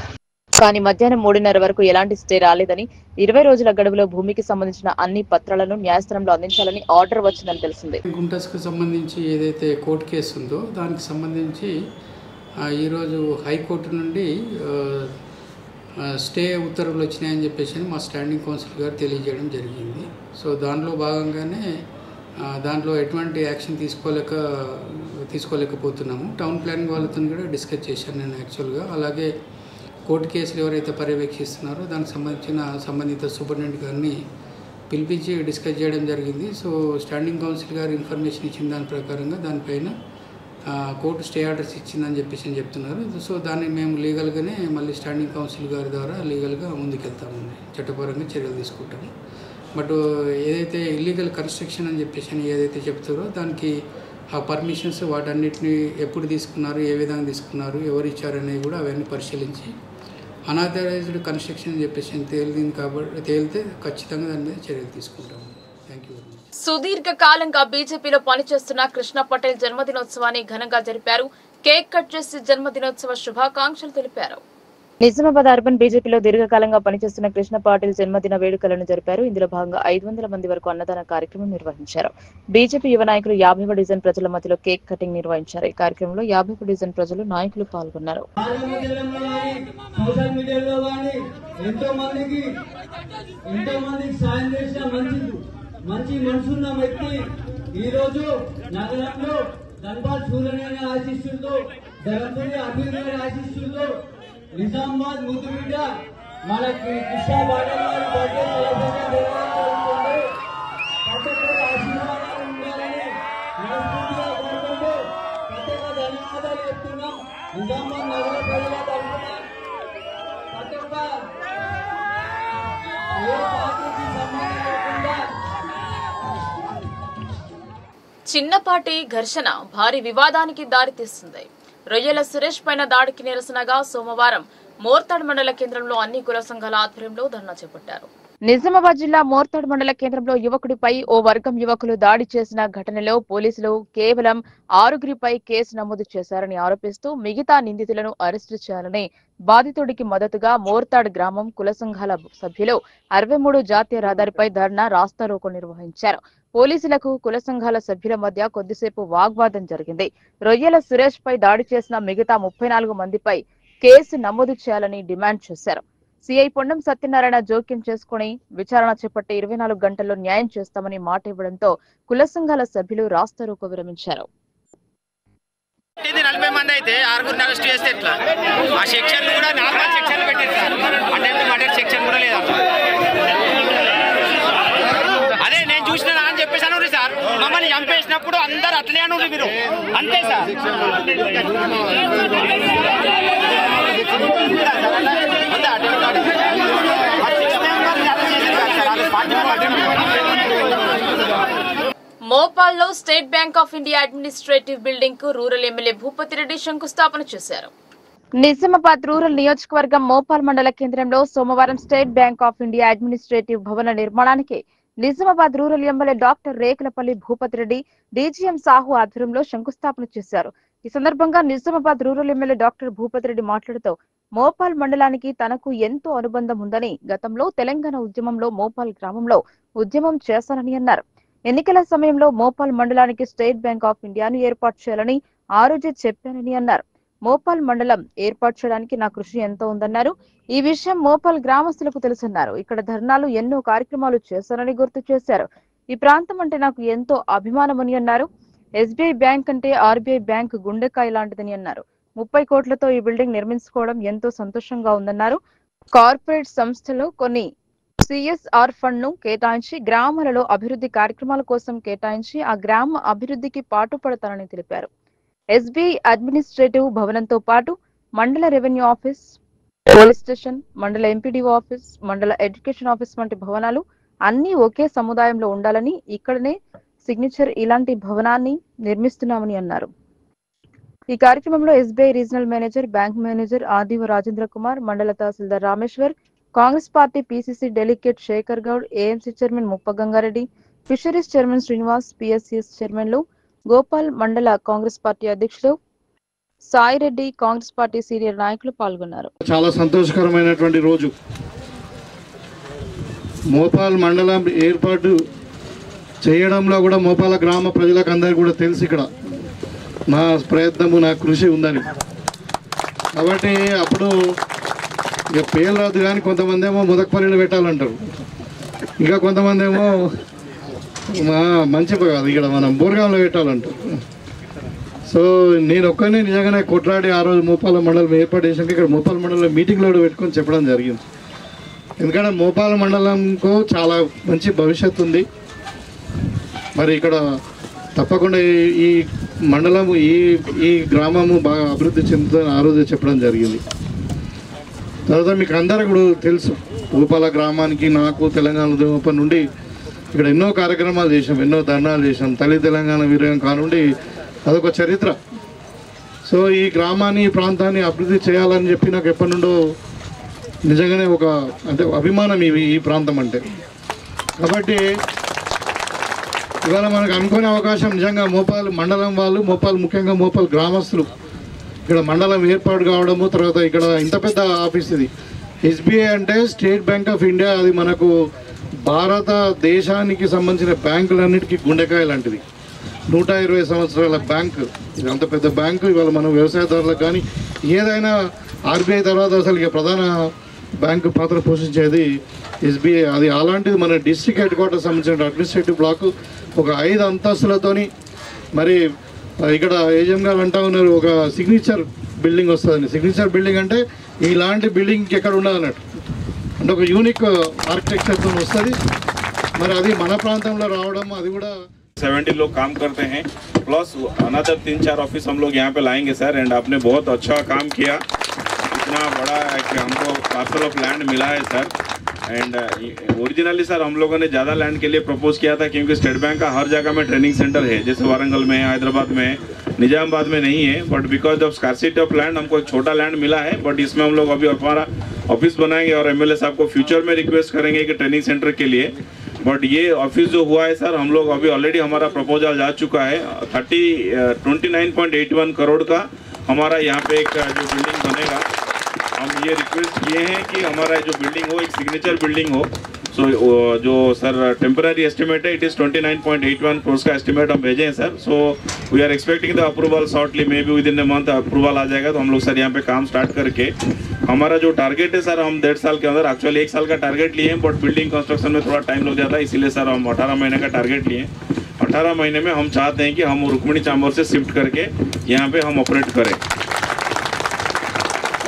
S1: కానీ మధ్యాహ్నం 3:30 వరకు ఎలాంటి స్టే రాలేదని, 20 రోజుల గడువులో భూమికి సంబంధించిన అన్ని పత్రాలను న్యాయస్థానంలో అందించాలని ఆర్డర్ వచ్చిందని తెలిసింది.
S11: గుంటస్కు సంబంధించి ఏదైతే కోర్టు కేసు ఉందో దానికి సంబంధించి ఈరోజు హైకోర్టు నుండి స్టే ఉత్తర్వులు వచ్చినాయని చెప్పేసి మా స్టాండింగ్ కౌన్సిల్ గారు తెలియజేయడం జరిగింది. సో దానిలో భాగంగానే దాంట్లో ఎటువంటి యాక్షన్ తీసుకోలేకపోతున్నాము. టౌన్ ప్లానింగ్ వాళ్ళతో కూడా డిస్కస్ చేశాను నేను యాక్చువల్గా. అలాగే కోర్టు కేసులు ఎవరైతే పర్యవేక్షిస్తున్నారో దానికి సంబంధిత సూపరింటెండెంట్ గారిని పిలిపించి డిస్కస్ చేయడం జరిగింది. సో స్టాండింగ్ కౌన్సిల్ గారు ఇన్ఫర్మేషన్ ఇచ్చిన దాని ప్రకారంగా దానిపైన కోర్టు స్టే ఆర్డర్స్ ఇచ్చిందని చెప్పేసి చెప్తున్నారు. సో దాన్ని మేము లీగల్గానే మళ్ళీ స్టాండింగ్ కౌన్సిల్ గారి ద్వారా లీగల్గా ముందుకెళ్తామండి, చట్టపరంగా చర్యలు తీసుకుంటాము. బట్ ఏదైతే ఇల్లీగల్ కన్స్ట్రక్షన్ అని చెప్పేసి ఏదైతే చెప్తారో దానికి ఆ పర్మిషన్స్ వాటన్నిటిని ఎప్పుడు తీసుకున్నారు, ఏ విధంగా తీసుకున్నారు, ఎవరు ఇచ్చారనేవి కూడా అవన్నీ పరిశీలించి అనాథరైజ్డ్ కన్స్ట్రక్షన్ అని చెప్పేసి తేలితే ఖచ్చితంగా దాని మీద చర్యలు తీసుకుంటాము. Thank you.
S1: సుదీర్ఘ కాలంగా బీజేపీలో పనిచేస్తున్న కృష్ణ పటేల్ జన్మదినోత్సవాన్ని ఘనంగా జరిపారు. కేక్ కట్ చేసి జన్మదినోత్సవ శుభాకాంక్షలు తెలిపారు. నిజామాబాద్ అర్బన్ బీజేపీలో దీర్ఘకాలంగా పనిచేస్తున్న కృష్ణ పాటిల్ జన్మదిన వేడుకలను జరిపారు. ఇందులో భాగంగా 500 మంది వరకు అన్నదాన కార్యక్రమం నిర్వహించారు. బీజేపీ యువ నాయకులు 50వ డివిజన్ ప్రజల మధ్యలో కేక్ కటింగ్ నిర్వహించారు. ఈ కార్యక్రమంలో 50వ డివిజన్ ప్రజలు నాయకులు పాల్గొన్నారు.
S12: మంచి మనసున్న వ్యక్తి ఈ రోజు నగరంలో ధన్బాద్ సూర్యనారాయణ ఆశీస్సులతో, ధరంపూరి అభివృద్ధి ఆశీస్సులతో, నిజామాబాద్ ముద్దు బిడ్డ మనకి కృష్ణ పాటిల్ గారి బర్త్డే సెలబ్రేషన్ జరగాలనుకుంటుంది. ప్రతి ఆశీర్వాదాలు ఉండాలని మనస్ఫూర్తిగా కోరుకుంటూ ప్రత్యేక ధన్యవాదాలు చెప్తున్నాం. నిజామాబాద్ నగర ప్రజల తరఫున ప్రతి ఒక్క ఏ పార్టీకి సంబంధం లేకుండా
S1: చిన్నపాటి ఘర్షణ భారీ వివాదానికి దారితీస్తుంది. రొయ్యల సురేష్ పైన దాడికి నిరసనగా సోమవారం మోర్తాడ్ మండల కేంద్రంలో అన్ని కుల సంఘాల ఆధ్వర్యంలో ధర్నా చేపట్టారు. నిజామాబాద్ జిల్లా మోర్తాడ్ మండల కేంద్రంలో యువకుడిపై ఓ వర్గం యువకులు దాడి చేసిన ఘటనలో పోలీసులు కేవలం 6గురిపై కేసు నమోదు చేశారని ఆరోపిస్తూ మిగతా నిందితులను అరెస్టు చేయాలని బాధితుడికి మద్దతుగా మోర్తాడ్ గ్రామం కుల సంఘాల సభ్యులు 63 జాతీయ రహదారిపై ధర్నా రాస్తారోకో నిర్వహించారు. పోలీసులకు కుల సంఘాల సభ్యుల మధ్య కొద్దిసేపు వాగ్వాదం జరిగింది. రొయ్యల సురేష్ పై దాడి చేసిన మిగతా 34 మందిపై కేసు నమోదు చేయాలని డిమాండ్ చేశారు. సిఐ పొన్నం సత్యనారాయణ జోక్యం చేసుకుని విచారణ చేపట్టి 24 గంటల్లో న్యాయం చేస్తామని మాట ఇవ్వడంతో కుల సంఘాల సభ్యులు రాస్తారోకో విరమించారు.
S13: 40 మంది అయితే 6గురిని అరెస్ట్ చేస్తే ఎట్లా? ఆ సెక్షన్లు కూడా నార్మల్ సెక్షన్లు పెట్టారు సార్. అటెంప్ట్ మర్డర్ సెక్షన్ కూడా లేదు. అదే నేను చూసినా అని చెప్పేసి అను సార్. మమ్మల్ని చంపేసినప్పుడు అందరు అట్లే అను మీరు అంతే సార్.
S1: మోపాల్లో State Bank of India administrative building కు రూరల్ ఎమ్మెల్యే భూపతిరెడ్డి శంకుస్థాపన చేశారు. నిజామాబాద్ రూరల్ నియోజకవర్గం మోపాల్ మండల కేంద్రంలో సోమవారం State Bank of India administrative భవన నిర్మాణానికి Nizamabad rural MLA doctor Rekulapalli Bhupathi Reddy DGM Sahu ఆధ్వర్యంలో శంకుస్థాపన చేశారు. ఈ సందర్భంగా Nizamabad rural MLA doctor Bhupathi Reddy మాట్లాడుతూ మోపాల్ మండలానికి తనకు ఎంతో అనుబంధం ఉందని, గతంలో తెలంగాణ ఉద్యమంలో మోపాల్ గ్రామంలో ఉద్యమం చేశానని అన్నారు. ఎన్నికల సమయంలో మోపాల్ మండలానికి స్టేట్ బ్యాంక్ ఆఫ్ ఇండియాను ఏర్పాటు చేయాలని ఆ రోజే చెప్పానని అన్నారు. మోపాల్ మండలం ఏర్పాటు చేయడానికి నా కృషి ఎంతో ఉందన్నారు. ఈ విషయం మోపాల్ గ్రామస్తులకు తెలుసన్నారు. ఇక్కడ ధర్నాలు ఎన్నో కార్యక్రమాలు చేశారని గుర్తు చేశారు. ఈ ప్రాంతం అంటే నాకు ఎంతో అభిమానమని అన్నారు. ఎస్బీఐ బ్యాంక్ అంటే ఆర్బీఐ బ్యాంక్ గుండెకాయ లాంటిదని అన్నారు. 30 కోట్లతో ఈ బిల్డింగ్ నిర్మించుకోవడం ఎంతో సంతోషంగా ఉందన్నారు. కార్పొరేట్ సంస్థలు కొన్ని సిఎస్ఆర్ ఫండ్ ను కేటాయించి గ్రామాలలో అభివృద్ధి కార్యక్రమాల కోసం కేటాయించి ఆ గ్రామ అభివృద్ధికి పాటుపడతారని తెలిపారు. ఎస్బీఐ అడ్మినిస్ట్రేటివ్ భవనంతో పాటు మండల రెవెన్యూ ఆఫీస్, పోలీస్ స్టేషన్, మండల ఎంపీడీఓ ఆఫీస్, మండల ఎడ్యుకేషన్ ఆఫీస్ వంటి భవనాలు అన్ని ఒకే సముదాయంలో ఉండాలని, ఇక్కడనే సిగ్నేచర్ ఇలాంటి భవనాన్ని నిర్మిస్తున్నామని అన్నారు. ఈ కార్యక్రమంలో SBI regional manager, bank manager ఆదివ రాజేంద్ర కుమార్, మండల తహసీల్దార్ Rameshwar, Congress party PCC delegate Shekar Goud, AMC chairman Muppa Ganga Reddy, fisheries chairman Srinivas, PSCS చైర్మన్లు గోపాల్, మండల కాంగ్రెస్ పార్టీ అధ్యక్షులు సాయిరెడ్డి, కాంగ్రెస్ పార్టీ సీనియర్ నాయకులు పాల్గొన్నారు.
S10: చాలా సంతోషకరమైనటువంటి రోజు. మోపాల్ మండలం ఏర్పాటు చేయడంలో కూడా మోపాల గ్రామ ప్రజలకు అందరికీ కూడా తెలుసు ఇక్కడ నా ప్రయత్నము, నా కృషి ఉందని. కాబట్టి అప్పుడు ఇక పేరు రాదు కానీ కొంతమంది ఏమో ముదక్పల్లిలో పెట్టాలంటారు, ఇంకా కొంతమంది ఏమో మంచి కాదు ఇక్కడ మనం బోర్గాంలో పెట్టాలంట. సో నేను ఒక్కనే నిజంగానే కొట్లాడి ఆ రోజు మోపాల మండలం ఏర్పాటు చేసాక ఇక్కడ మోపాల మండలం మీటింగ్లో పెట్టుకొని చెప్పడం జరిగింది. ఎందుకంటే మోపాల మండలంకు చాలా మంచి భవిష్యత్తు ఉంది. మరి ఇక్కడ తప్పకుండా ఈ మండలము ఈ గ్రామము బాగా అభివృద్ధి చెందుతుందని ఆ రోజు చెప్పడం జరిగింది. తర్వాత మీకు అందరికీ కూడా తెలుసు, భూపాల గ్రామానికి నాకు తెలంగాణ ఉద్యమం నుండి ఇక్కడ ఎన్నో కార్యక్రమాలు చేసాం, ఎన్నో ధర్నాలు చేసాం. తల్లి తెలంగాణ విరయం కానుండి అదొక చరిత్ర. సో ఈ గ్రామాన్ని ఈ ప్రాంతాన్ని అభివృద్ధి చేయాలని చెప్పి నాకు ఎప్పటి నుండో నిజంగానే ఒక అంటే అభిమానం ఈ ప్రాంతం అంటే. కాబట్టి ఇవాళ మనకు అనుకునే అవకాశం నిజంగా మోపాల్ మండలం వాళ్ళు, మోపాల్ ముఖ్యంగా మోపాల్ గ్రామస్తులు ఇక్కడ మండలం ఏర్పాటు కావడము, తర్వాత ఇక్కడ ఇంత పెద్ద ఆఫీస్ ఇది ఎస్బీఐ అంటే స్టేట్ బ్యాంక్ ఆఫ్ ఇండియా. అది మనకు భారతదేశానికి సంబంధించిన బ్యాంకులన్నిటికీ గుండెకాయ లాంటిది. 120 సంవత్సరాల బ్యాంకు, ఇది అంత పెద్ద బ్యాంకు. ఇవాళ మనం వ్యవసాయదారులకు కానీ ఏదైనా ఆర్బీఐ తర్వాత అసలు ఇక ప్రధాన బ్యాంకు పాత్ర పోషించేది ఎస్బీఐ. అది అలాంటిది మన డిస్ట్రిక్ట్ హెడ్ క్వార్టర్ సంబంధించిన అడ్మినిస్ట్రేటివ్ బ్లాకు ఒక 5 అంతస్తులతోని. మరి ఇక్కడ ఏజెం గారు అంటా ఉన్నారు ఒక సిగ్నేచర్ బిల్డింగ్ వస్తుందని. సిగ్నేచర్ బిల్డింగ్ అంటే ఇలాంటి బిల్డింగ్ ఎక్కడ ఉండదు అన్నట్టు, అంటే ఒక యూనిక్ ఆర్కిటెక్చర్తో వస్తుంది. మరి అది మన ప్రాంతంలో రావడం అది కూడా
S14: 70 लोग काम करते हैं, प्लस अनदर 3-4 ऑफिस हम लोग यहाँ पे लाएंगे सर. एंड आपने बहुत अच्छा काम किया, इतना बड़ा हमको पार्सल ऑफ लैंड मिला है सर. एंड ओरिजिनली सर हम लोगों ने ज़्यादा लैंड के लिए प्रपोज किया था, क्योंकि स्टेट बैंक का हर जगह में ट्रेनिंग सेंटर है, जैसे वारंगल में, हैदराबाद में, निजामाबाद में नहीं है. But because of scarcity of land हमको एक छोटा लैंड मिला है. बट इसमें हम लोग अभी हमारा ऑफिस बनाएंगे और एमएलए साहब को फ्यूचर में रिक्वेस्ट करेंगे कि ट्रेनिंग सेंटर के लिए. बट ये ऑफिस जो हुआ है सर, हम लोग अभी ऑलरेडी हमारा प्रपोजल जा चुका है. 29.81 करोड़ का हमारा यहाँ पे एक जो बिल्डिंग बनेगा, हम ये रिक्वेस्ट किए हैं कि हमारा जो बिल्डिंग हो एक सिग्नेचर बिल्डिंग हो. सो जो सर टेम्पररी एस्टिमेट है, इट इज़ 29.81 करोड़ का एस्टिमेट हम भेजे हैं sir. So we are expecting the approval shortly, maybe within a month approval आ जाएगा. तो हम लोग सर यहाँ पे काम स्टार्ट करके हमारा जो टारगेट है सर, हम 1.5 साल के अंदर, एक्चुअली 1 साल का टारगेट लिए हैं, बट बिल्डिंग कंस्ट्रक्शन में थोड़ा टाइम लग जाता है, इसीलिए सर हम 18 महीने का टारगेट लिए हैं. 18 महीने में हम चाहते हैं कि हम रुक्मिणी चांबर से शिफ्ट करके यहाँ पे हम ऑपरेट करें.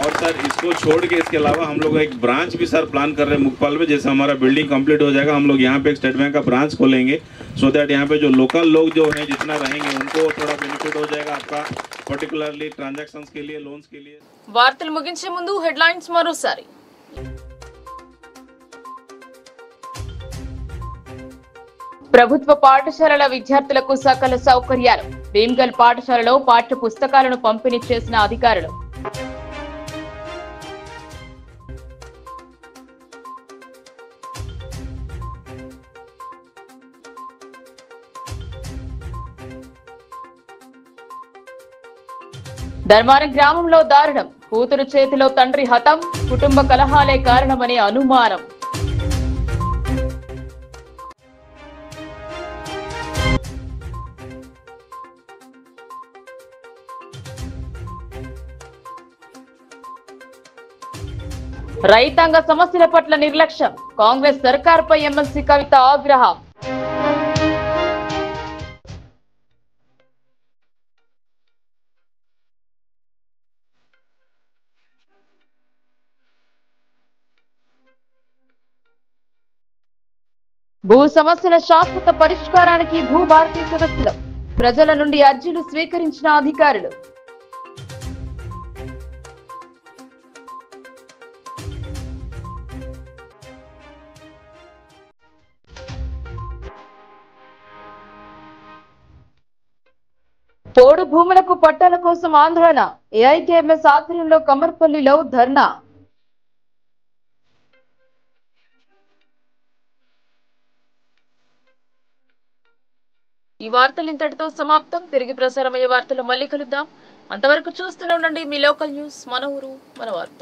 S14: और सर इसको छोड़ के इसके अलावा हम लोग एक ब्रांच भी सर प्लान कर रहे हैं मुकपाल में. जैसे हमारा बिल्डिंग कंप्लीट हो जाएगा, हम लोग यहाँ पे एक स्टेट बैंक का ब्रांच खोलेंगे, सो दैट यहाँ पे जो लोकल लोग जो हैं जितना रहेंगे उनको थोड़ा बेनिफिट हो जाएगा आपका, पर्टिकुलरली ट्रांजैक्शंस के लिए, लोन्स के लिए.
S1: వార్తలు ముగించే ముందు హెడ్లైన్స్ మరోసారి. ప్రభుత్వ పాఠశాలల విద్యార్థులకు సకల సౌకర్యాలు. భీమ్గల్ పాఠశాలలో పాఠ్య పుస్తకాలను పంపిణీ చేసిన అధికారులు. ధర్మారం గ్రామంలో దారుణం. కూతురు చేతిలో తండ్రి హతం. కుటుంబ కలహాలే కారణమనే అనుమానం. రైతాంగ సమస్యల పట్ల నిర్లక్ష్యం. కాంగ్రెస్ సర్కార్పై ఎమ్మెల్సీ కవిత ఆగ్రహం. భూ సమస్యల శాశ్వత పరిష్కారానికి భూభారతి సదస్సులో ప్రజల నుండి అర్జీలు స్వీకరించిన అధికారులు. పోడు భూములకు పట్టాల కోసం ఆందోళన. ఏఐకేఎంఎస్ ఆధ్వర్యంలో కమర్పల్లిలో ధర్నా. ఈ వార్తలు ఇంతటితో సమాప్తం. తిరిగి ప్రసారమయ్యే వార్తలు మళ్ళీ కలుద్దాం. అంతవరకు చూస్తూనే ఉండండి మీ లోకల్ న్యూస్, మన ఊరు మన వార్త.